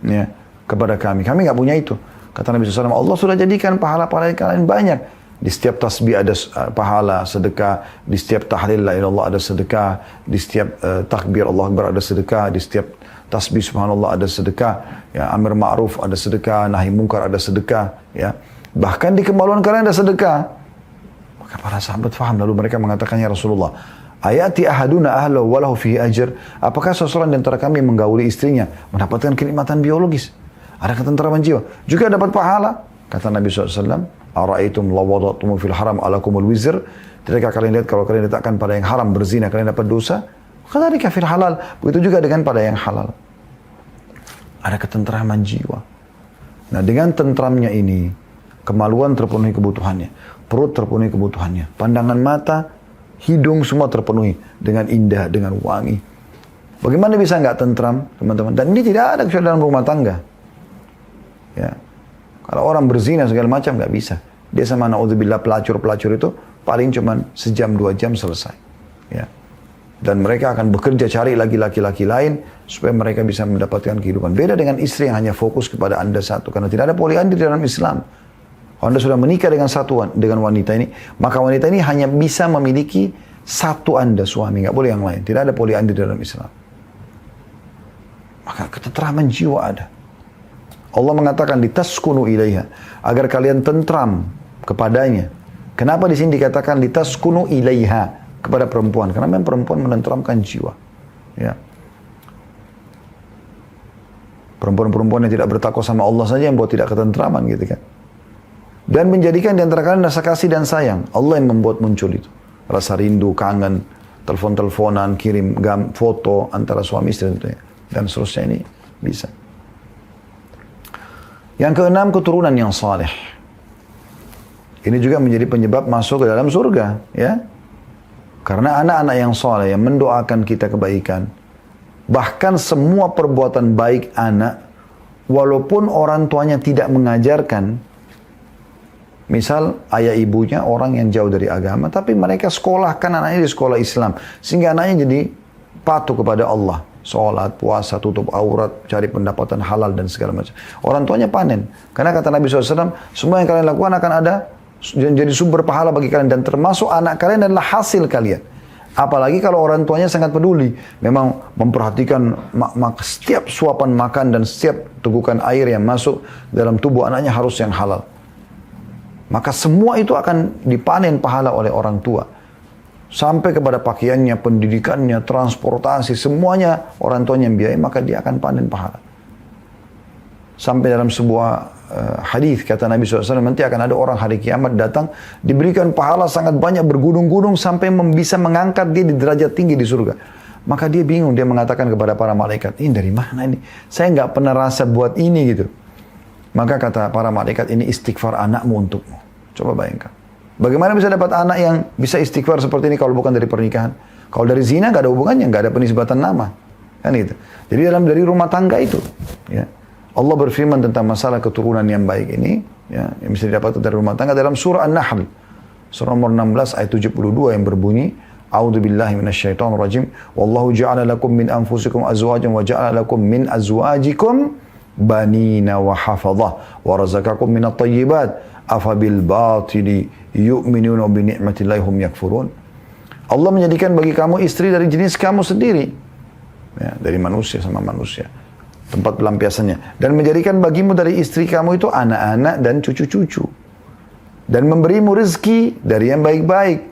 ya, kepada kami. Kami nggak punya itu. Kata Nabi SAW, Allah sudah jadikan pahala-pahala kalian banyak. Di setiap tasbih ada pahala, sedekah. Di setiap tahlil la ilallah ada sedekah. Di setiap takbir Allah Akbar ada sedekah. Di setiap tasbih subhanallah ada sedekah. Ya, amir ma'ruf ada sedekah. Nahi mungkar ada sedekah. Ya. Bahkan di kemaluan kalian ada sedekah. Maka para sahabat faham. Lalu mereka mengatakan, ya Rasulullah, ayati ahaduna ahlahu walahu fihi ajr. Apakah seseorang di antara kami menggauli istrinya mendapatkan kenikmatan biologis? Ada ketentraman jiwa. Juga dapat pahala. Kata Nabi SAW, ara'aitum lawadatumu fil haram alakumul wizr. Tidakkah kalian lihat kalau kalian letakkan pada yang haram berzina, kalian dapat dosa? Kadzalika fil halal. Begitu juga dengan pada yang halal. Ada ketentraman jiwa. Nah, dengan tentramnya ini, kemaluan terpenuhi kebutuhannya, perut terpenuhi kebutuhannya, pandangan mata, hidung semua terpenuhi dengan indah, dengan wangi. Bagaimana bisa nggak tentram, teman-teman? Dan ini tidak ada kecuali dalam rumah tangga. Ya. Kalau orang berzina segala macam nggak bisa. Dia sama naudzubillah pelacur-pelacur itu paling cuma sejam 2 jam selesai. Ya. Dan mereka akan bekerja cari lagi laki-laki lain supaya mereka bisa mendapatkan kehidupan. Beda dengan istri yang hanya fokus kepada Anda satu. Karena tidak ada poliandri dalam Islam. Kalau Anda sudah menikah dengan wanita ini, maka wanita ini hanya bisa memiliki satu Anda suami, nggak boleh yang lain. Tidak ada poliandri dalam Islam. Maka ketentraman jiwa ada. Allah mengatakan litaskunu ilaiha, agar kalian tentram kepadanya. Kenapa di sini dikatakan litaskunu ilaiha, kepada perempuan? Karena memang perempuan menenteramkan jiwa. Ya. Perempuan-perempuan yang tidak bertakwa sama Allah saja yang buat tidak ketentraman gitu kan. Dan menjadikan di antara kalian rasa kasih dan sayang. Allah yang membuat muncul itu. Rasa rindu, kangen, telepon-teleponan, kirim foto antara suami istri dan seterusnya, ini bisa. Yang keenam, keturunan yang saleh. Ini juga menjadi penyebab masuk ke dalam surga, ya. Karena anak-anak yang saleh yang mendoakan kita kebaikan, bahkan semua perbuatan baik anak, walaupun orang tuanya tidak mengajarkan, Misal ayah ibunya orang yang jauh dari agama, tapi mereka sekolahkan anaknya di sekolah Islam. Sehingga anaknya jadi patuh kepada Allah. Sholat, puasa, tutup aurat, cari pendapatan halal dan segala macam. Orang tuanya panen. Karena kata Nabi SAW, semua yang kalian lakukan akan ada jadi sumber pahala bagi kalian. Dan termasuk anak kalian adalah hasil kalian. Apalagi kalau orang tuanya sangat peduli. Memang memperhatikan setiap suapan makan dan setiap tegukan air yang masuk dalam tubuh anaknya harus yang halal. Maka semua itu akan dipanen pahala oleh orang tua. Sampai kepada pakaiannya, pendidikannya, transportasi, semuanya orang tuanya yang biayai, maka dia akan panen pahala. Sampai dalam sebuah hadis kata Nabi SAW, nanti akan ada orang hari kiamat datang, diberikan pahala sangat banyak, bergunung-gunung sampai bisa mengangkat dia di derajat tinggi di surga. Maka dia bingung, dia mengatakan kepada para malaikat, ini dari mana ini? Saya nggak pernah rasa buat ini gitu. Maka kata para malaikat, ini istighfar anakmu untukmu. Coba bayangkan. Bagaimana bisa dapat anak yang bisa istighfar seperti ini kalau bukan dari pernikahan? Kalau dari zina nggak ada hubungannya, nggak ada penisbatan nama. Kan gitu. Jadi dari rumah tangga itu. Ya. Allah berfirman tentang masalah keturunan yang baik ini. Ya, yang bisa didapatkan dari rumah tangga dalam surah An-Nahl. Surah nomor 16 ayat 72 yang berbunyi. A'udzubillahi minasyaitonirrajim. Wallahu ja'ala lakum min anfusikum azwajan wa ja'ala lakum min azwajikum banina wa hafadhah wa razaqakum minat thayyibat afabil batili yu'minuna bi ni'matillahi hum yakfurun. Allah menjadikan bagi kamu istri dari jenis kamu sendiri. Ya, dari manusia sama manusia. Tempat pelampiasannya. Dan menjadikan bagimu dari istri kamu itu anak-anak dan cucu-cucu. Dan memberimu rezeki dari yang baik-baik.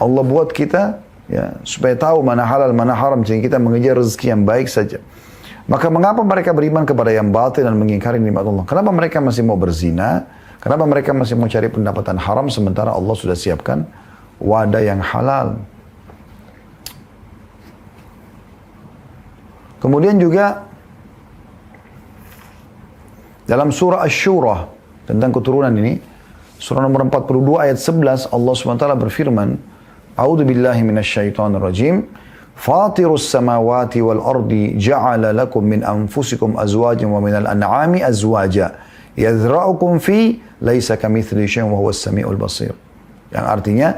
Allah buat kita ya supaya tahu mana halal, mana haram. Sehingga kita mengejar rezeki yang baik saja. Maka mengapa mereka beriman kepada yang batil dan mengingkari nikmat Allah? Kenapa mereka masih mau berzina? Kenapa mereka masih mau cari pendapatan haram sementara Allah sudah siapkan wadah yang halal? Kemudian juga dalam surah Asy-Syura tentang keturunan ini, surah nomor 42 ayat 11 Allah SWT berfirman, A'udzu billahi minasyaitonir rajim. Fatirus samawati wal ardi ja'ala lakum min anfusikum azwajan wa minal an'ami azwaja yadhra'ukum fi laisa kamitslihi syai'un wa huwas samiul basir. Yang artinya,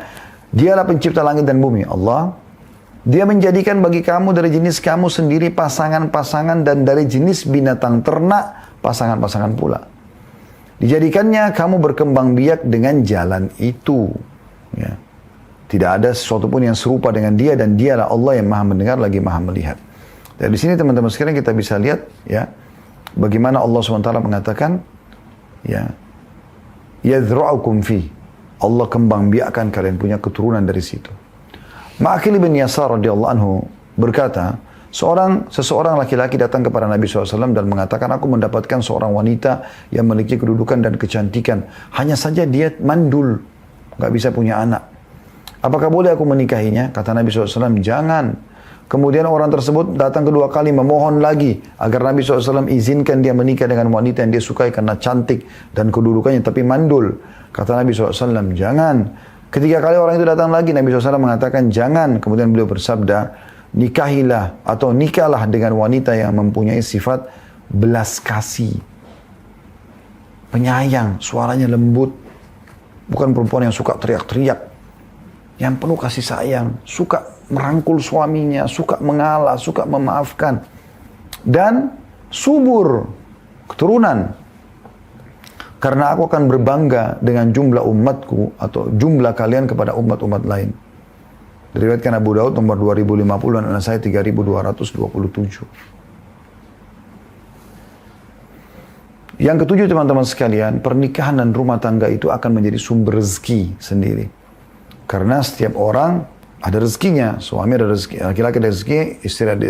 dialah pencipta langit dan bumi, Allah. Dia menjadikan bagi kamu dari jenis kamu sendiri pasangan-pasangan dan dari jenis binatang ternak pasangan-pasangan pula. Dijadikannya kamu berkembang biak dengan jalan itu. Ya. Tidak ada sesuatu pun yang serupa dengan dia dan dialah Allah yang maha mendengar lagi maha melihat. Dan di sini teman-teman sekalian kita bisa lihat ya bagaimana Allah SWT mengatakan ya yadhra'ukum fi. Allah kembang biakkan kalian punya keturunan dari situ. Ma'akil bin Yasar radhiyallahu anhu berkata, seseorang laki-laki datang kepada Nabi SAW dan mengatakan, aku mendapatkan seorang wanita yang memiliki kedudukan dan kecantikan. Hanya saja dia mandul, nggak bisa punya anak. Apakah boleh aku menikahinya? Kata Nabi SAW, jangan. Kemudian orang tersebut datang kedua kali memohon lagi agar Nabi SAW izinkan dia menikah dengan wanita yang dia sukai karena cantik dan kedudukannya, tapi mandul. Kata Nabi SAW, jangan. Ketiga kali orang itu datang lagi, Nabi SAW mengatakan jangan. Kemudian beliau bersabda, nikahilah atau nikahlah dengan wanita yang mempunyai sifat belas kasih. Penyayang, suaranya lembut. Bukan perempuan yang suka teriak-teriak. Yang penuh kasih sayang, suka merangkul suaminya, suka mengalah, suka memaafkan. Dan subur, keturunan. Karena aku akan berbangga dengan jumlah umatku atau jumlah kalian kepada umat-umat lain. Diriwayatkan Abu Daud nomor 2050 dan anak saya 3227. Yang ketujuh teman-teman sekalian, pernikahan dan rumah tangga itu akan menjadi sumber rezeki sendiri. Karena setiap orang ada rezekinya, suami ada rezeki, laki-laki ada rezeki, istri ada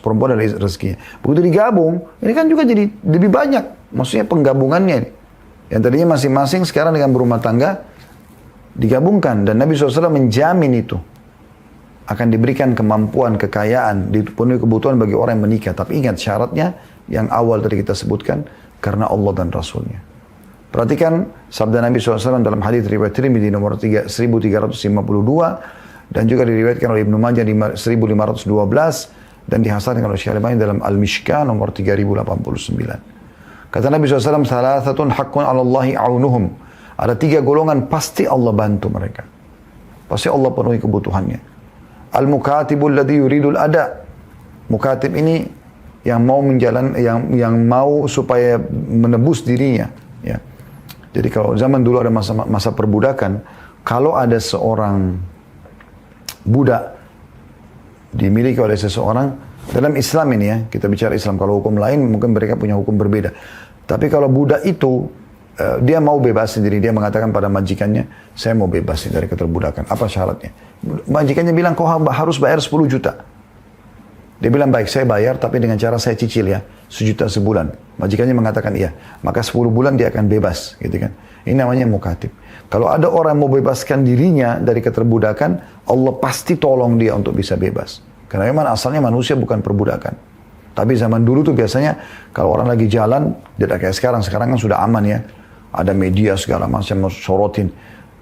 perempuan ada rezekinya. Begitu digabung, ini kan juga jadi lebih banyak. Maksudnya penggabungannya. Yang tadinya masing-masing sekarang dengan berumah tangga digabungkan. Dan Nabi SAW menjamin itu. Akan diberikan kemampuan, kekayaan, dipenuhi kebutuhan bagi orang yang menikah. Tapi ingat syaratnya yang awal tadi kita sebutkan, karena Allah dan Rasulnya. Perhatikan sabda Nabi SAW dalam hadis riwayat Tirmidzi nomor 1352 dan juga diriwayatkan oleh Ibnu Majah 1512 dan dihasankan oleh Syekh Al-Albani dalam Al-Mishkah nomor 3089. Kata Nabi SAW, "Thalathatun haqqun 'ala Allahi 'aunuhum." Ada 3 golongan pasti Allah bantu mereka. Pasti Allah penuhi kebutuhannya. Al-mukatibul ladzi yuridul ada. Mukatib ini yang mau yang mau supaya menebus dirinya, ya. Jadi kalau zaman dulu ada masa perbudakan, kalau ada seorang budak dimiliki oleh seseorang, dalam Islam ini ya, kita bicara Islam, kalau hukum lain mungkin mereka punya hukum berbeda. Tapi kalau budak itu, dia mau bebasin diri, dia mengatakan pada majikannya, saya mau bebasin dari keterbudakan, apa syaratnya? Majikannya bilang, kau harus bayar 10 juta. Dia bilang, baik saya bayar, tapi dengan cara saya cicil ya, 1 juta sebulan. Majikannya mengatakan iya, maka 10 bulan dia akan bebas, gitu kan. Ini namanya mukatib. Kalau ada orang mau bebaskan dirinya dari keterbudakan, Allah pasti tolong dia untuk bisa bebas. Karena memang asalnya manusia bukan perbudakan. Tapi zaman dulu tuh biasanya, kalau orang lagi jalan, tidak kayak sekarang kan sudah aman ya. Ada media segala macam mau sorotin.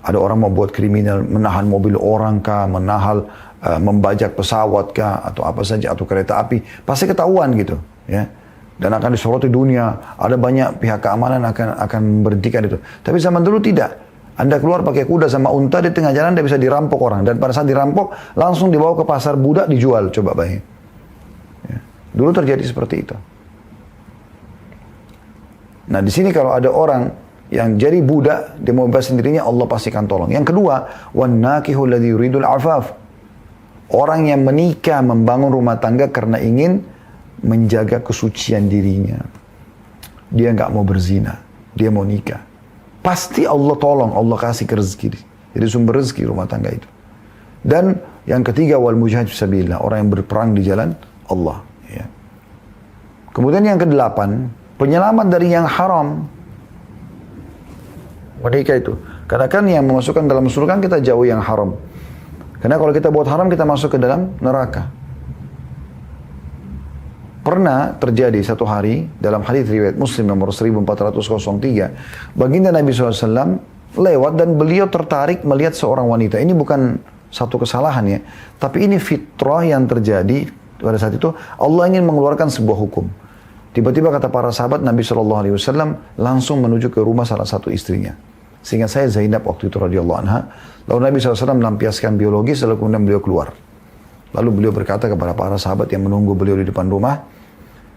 Ada orang mau buat kriminal, menahan mobil orang kah, membajak pesawat kah, atau apa saja, atau kereta api, pasti ketahuan gitu, ya. Dan akan disoroti dunia. Ada banyak pihak keamanan akan berhentikan itu. Tapi zaman dulu tidak. Anda keluar pakai kuda sama unta di tengah jalan, dia bisa dirampok orang. Dan pada saat dirampok, langsung dibawa ke pasar budak, dijual. Coba bayangin. Ya. Dulu terjadi seperti itu. Nah di sini kalau ada orang yang jadi budak, dia mau bebas sendirinya, Allah pastikan tolong. Yang kedua, وَالنَّاكِهُ الَّذِي يُرِيدُ الْعَفَافِ. Orang yang menikah, membangun rumah tangga karena ingin menjaga kesucian dirinya. Dia nggak mau berzina, dia mau nikah. Pasti Allah tolong, Allah kasih ke rezeki. Jadi sumber rezeki rumah tangga itu. Dan yang ketiga, wal mujahid fisabilillah, orang yang berperang di jalan Allah. Ya. Kemudian yang kedelapan, penyelamat dari yang haram. Menikah itu. Karena kan yang memasukkan dalam surga kan kita jauh yang haram. Karena kalau kita buat haram, kita masuk ke dalam neraka. Pernah terjadi satu hari, dalam hadis riwayat Muslim nomor 1403, baginda Nabi SAW lewat dan beliau tertarik melihat seorang wanita. Ini bukan satu kesalahan ya, tapi ini fitrah yang terjadi pada saat itu. Allah ingin mengeluarkan sebuah hukum. Tiba-tiba kata para sahabat Nabi SAW langsung menuju ke rumah salah satu istrinya. Sehingga saya Zainab waktu itu radhiyallahu anha. Lalu Nabi SAW melampiaskan biologis, lalu kemudian beliau keluar. Lalu beliau berkata kepada para sahabat yang menunggu beliau di depan rumah,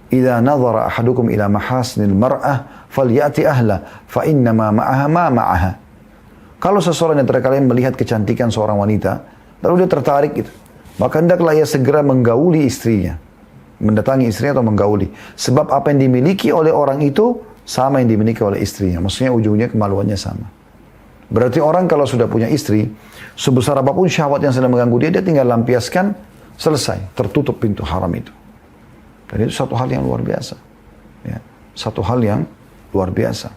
"Idza nadhara ahadukum ila mahasinil mar'ah falyati ahla fa innama ma'aha ma ma'aha." Kalau seseorang yang kalian melihat kecantikan seorang wanita, lalu dia tertarik gitu, maka hendaklah ia segera menggauli istrinya. Mendatangi istrinya atau menggauli. Sebab apa yang dimiliki oleh orang itu sama yang dimiliki oleh istrinya. Maksudnya ujungnya kemaluannya sama. Berarti orang kalau sudah punya istri, sebesar apapun syahwat yang sedang mengganggu dia, dia tinggal lampiaskan, selesai. Tertutup pintu haram itu. Dan itu satu hal yang luar biasa. Ya, satu hal yang luar biasa.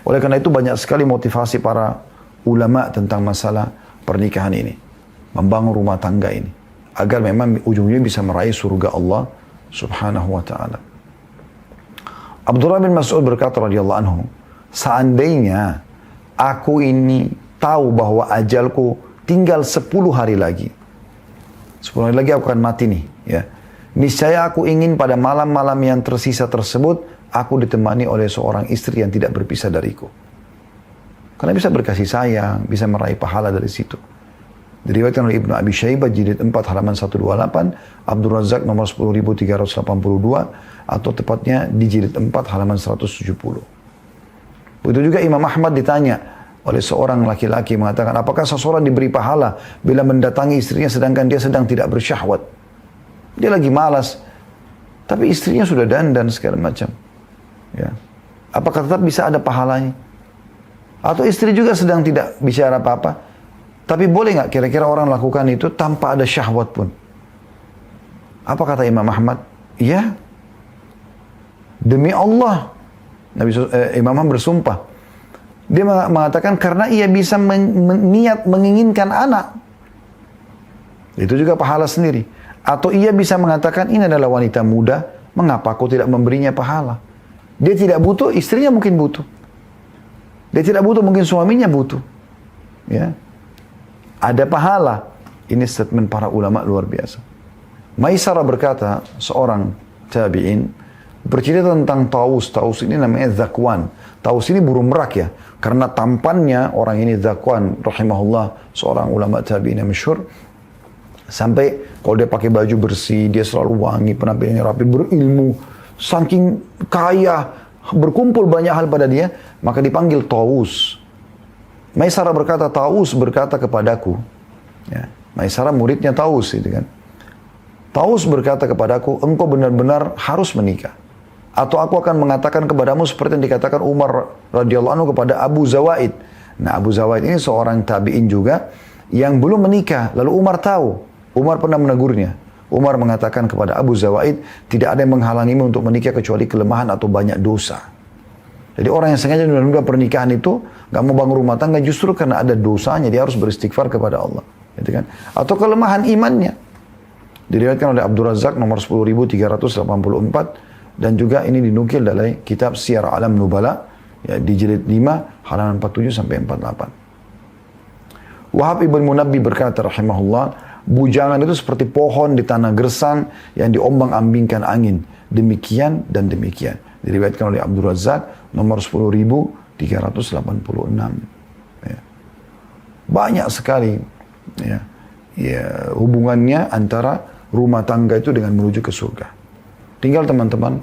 Oleh karena itu banyak sekali motivasi para ulama tentang masalah pernikahan ini. Membangun rumah tangga ini. Agar memang ujungnya bisa meraih surga Allah subhanahu wa ta'ala. Abdullah bin Mas'ud berkata radhiyallahu anhu, seandainya aku ini tahu bahwa ajalku tinggal 10 hari lagi. 10 hari lagi aku akan mati nih. Ya. Niscaya aku ingin pada malam-malam yang tersisa tersebut, aku ditemani oleh seorang istri yang tidak berpisah dariku. Karena bisa berkasih sayang, bisa meraih pahala dari situ. Diriwayatkan oleh Ibnu Abi Syaibah jilid 4 halaman 128, Abdul Razak nomor 10.382, atau tepatnya di jilid 4 halaman 170. Begitu juga Imam Ahmad ditanya oleh seorang laki-laki mengatakan, apakah seseorang diberi pahala bila mendatangi istrinya sedangkan dia sedang tidak bersyahwat? Dia lagi malas, tapi istrinya sudah dandan segala macam. Ya. Apakah tetap bisa ada pahalanya? Atau istri juga sedang tidak bicara apa-apa, tapi boleh nggak kira-kira orang lakukan itu tanpa ada syahwat pun? Apa kata Imam Ahmad? Iya. Demi Allah. Imam Ahmad bersumpah. Dia mengatakan karena ia bisa niat menginginkan anak. Itu juga pahala sendiri. Atau ia bisa mengatakan ini adalah wanita muda, mengapa aku tidak memberinya pahala? Dia tidak butuh, istrinya mungkin butuh. Dia tidak butuh, mungkin suaminya butuh. Ya. Ada pahala. Ini statement para ulama luar biasa. Maisarah berkata, seorang tabi'in, bercerita tentang Taus. Taus ini namanya Zakwan. Taus ini burung merak ya. Karena tampannya orang ini Zakwan rahimahullah, seorang ulama tabi'in yang masyhur. Sampai kalau dia pakai baju bersih, dia selalu wangi, penampilannya rapi, berilmu, saking kaya, berkumpul banyak hal pada dia, maka dipanggil Taus. Maisarah berkata, Taus berkata kepadaku, ya, Maisarah muridnya Taus itu kan. Taus berkata kepadaku, engkau benar-benar harus menikah. Atau aku akan mengatakan kepadamu seperti yang dikatakan Umar radhiyallahu anhu kepada Abu Zawaid. Nah, Abu Zawaid ini seorang tabi'in juga yang belum menikah. Lalu Umar tahu. Umar pernah menegurnya. Umar mengatakan kepada Abu Zawaid, tidak ada yang menghalangimu untuk menikah kecuali kelemahan atau banyak dosa. Jadi orang yang sengaja menunda pernikahan itu gak mau bangun rumah tangga justru karena ada dosanya, dia harus beristighfar kepada Allah. Gitu kan? Atau kelemahan imannya. Diriwayatkan oleh Abdul Razak nomor 10.384 dan juga ini dinukil dari kitab Syiar Alam Nubala ya, di jilid 5 halaman 47 sampai 48. Wahab ibn Munabbi berkata rahimahullah, bujangan itu seperti pohon di tanah gersang yang diombang-ambingkan angin. Demikian dan demikian. Diriwayatkan oleh Abdul Razak nomor 10.386. Ya. Banyak sekali hubungannya antara rumah tangga itu dengan menuju ke surga. Tinggal teman-teman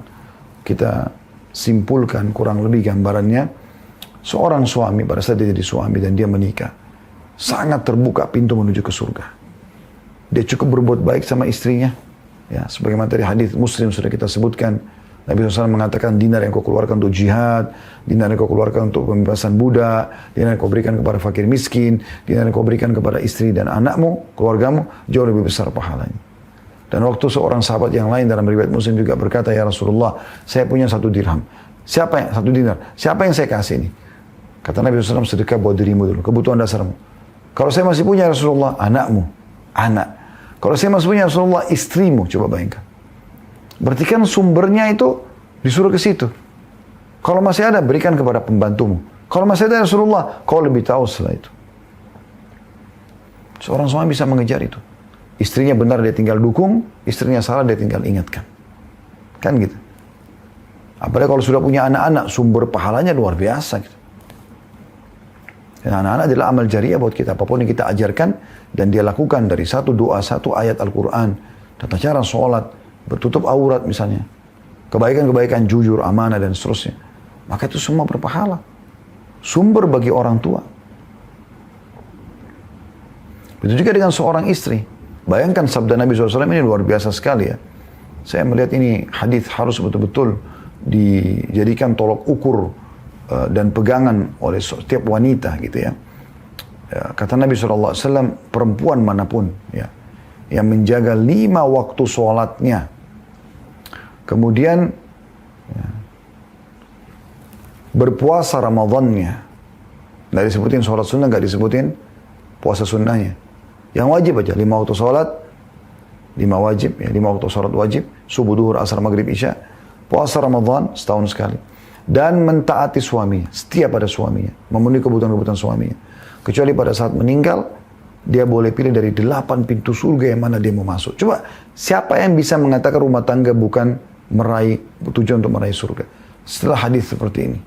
kita simpulkan kurang lebih gambarannya. Seorang suami pada saat dia jadi suami dan dia menikah, sangat terbuka pintu menuju ke surga. Dia cukup berbuat baik sama istrinya. Ya, sebagaimana tadi hadis Muslim sudah kita sebutkan, Nabi SAW mengatakan dinar yang kau keluarkan untuk jihad, dinar yang kau keluarkan untuk pembebasan budak, dinar yang kau berikan kepada fakir miskin, dinar yang kau berikan kepada istri dan anakmu, keluargamu, jauh lebih besar pahalanya. Dan waktu seorang sahabat yang lain dalam riwayat Muslim juga berkata, ya Rasulullah, saya punya 1 dirham. Siapa yang 1 dinar? Siapa yang saya kasih ini? Kata Nabi SAW, sedekah buat dirimu dulu, kebutuhan dasarmu. Kalau saya masih punya Rasulullah, anakmu, anak. Kalau saya masih punya Rasulullah, istrimu, coba bayangkan. Berarti kan sumbernya itu disuruh ke situ. Kalau masih ada, berikan kepada pembantumu. Kalau masih ada Rasulullah, kau lebih tahu setelah itu. Seorang suami bisa mengejar itu. Istrinya benar dia tinggal dukung, istrinya salah dia tinggal ingatkan. Kan gitu. Apalagi kalau sudah punya anak-anak, sumber pahalanya luar biasa gitu. Dan anak-anak adalah amal jariah buat kita. Apapun yang kita ajarkan dan dia lakukan dari satu doa, satu ayat Al-Quran, tata cara sholat, bertutup aurat misalnya, kebaikan-kebaikan jujur, amanah dan seterusnya. Maka itu semua berpahala. Sumber bagi orang tua. Begitu juga dengan seorang istri. Bayangkan sabda Nabi SAW ini luar biasa sekali ya. Saya melihat ini hadis harus betul-betul dijadikan tolok ukur dan pegangan oleh setiap wanita gitu ya. Kata Nabi SAW, perempuan manapun ya, yang menjaga 5 waktu sholatnya, kemudian ya, berpuasa Ramadannya, nggak disebutin sholat sunnah, nggak disebutin puasa sunnahnya. Yang wajib aja, 5 waktu sholat, 5 wajib, ya, 5 waktu sholat wajib, subuh, duhur, asar, maghrib, isya, puasa Ramadan setahun sekali. Dan mentaati suami, setia pada suaminya, memenuhi kebutuhan-kebutuhan suaminya. Kecuali pada saat meninggal, dia boleh pilih dari 8 pintu surga yang mana dia mau masuk. Coba, siapa yang bisa mengatakan rumah tangga bukan meraih, tujuan untuk meraih surga? Setelah hadis seperti ini.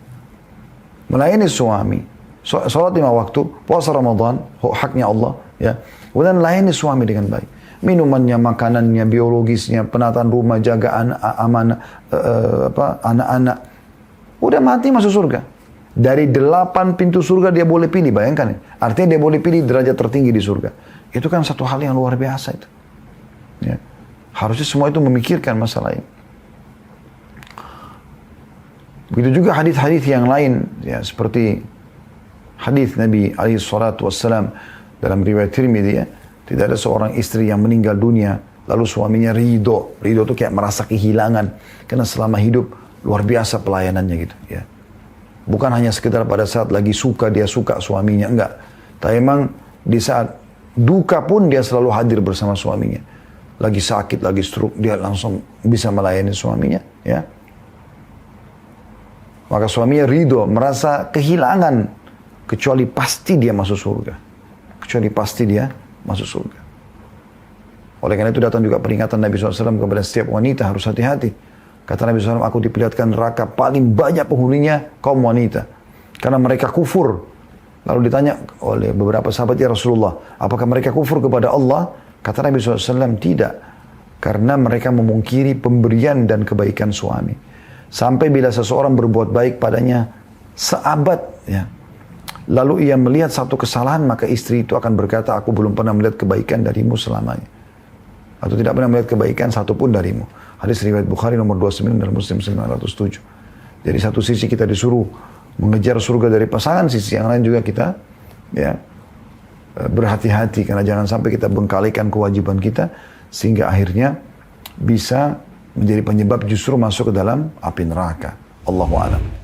Melayani suami, sholat 5 waktu, puasa Ramadan, haknya Allah, ya. Kemudian layani suami dengan baik. Minumannya, makanannya, biologisnya, penataan rumah, jaga anak-anak. Udah mati masuk surga. Dari 8 pintu surga dia boleh pilih, bayangkan ya. Artinya dia boleh pilih derajat tertinggi di surga. Itu kan satu hal yang luar biasa itu. Ya. Harusnya semua itu memikirkan masalah ini. Begitu juga hadis-hadis yang lain, ya, seperti hadis Nabi SAW dalam riwayat Tirmidzi, ya, tidak ada seorang istri yang meninggal dunia lalu suaminya ridho. Ridho itu kayak merasa kehilangan karena selama hidup luar biasa pelayanannya gitu ya. Bukan hanya sekedar pada saat lagi suka dia suka suaminya, enggak. Tapi memang di saat duka pun dia selalu hadir bersama suaminya. Lagi sakit, lagi stroke, dia langsung bisa melayani suaminya ya. Maka suaminya ridho, merasa kehilangan kecuali pasti dia masuk surga. Kecuali pasti dia masuk surga. Oleh karena itu datang juga peringatan Nabi SAW kepada setiap wanita harus hati-hati. Kata Nabi SAW, aku diperlihatkan neraka paling banyak penghuninya kaum wanita. Karena mereka kufur. Lalu ditanya oleh beberapa sahabat, ya Rasulullah, apakah mereka kufur kepada Allah? Kata Nabi SAW, tidak. Karena mereka memungkiri pemberian dan kebaikan suami. Sampai bila seseorang berbuat baik padanya seabad, ya, lalu ia melihat satu kesalahan, maka istri itu akan berkata, aku belum pernah melihat kebaikan darimu selamanya. Atau tidak pernah melihat kebaikan satupun darimu. Hadis riwayat Bukhari nomor 29 dan Muslim 907. Jadi satu sisi kita disuruh mengejar surga dari pasangan, sisi yang lain juga kita ya berhati-hati. Karena jangan sampai kita bengkalikan kewajiban kita, sehingga akhirnya bisa menjadi penyebab justru masuk ke dalam api neraka. Allahu a'lam.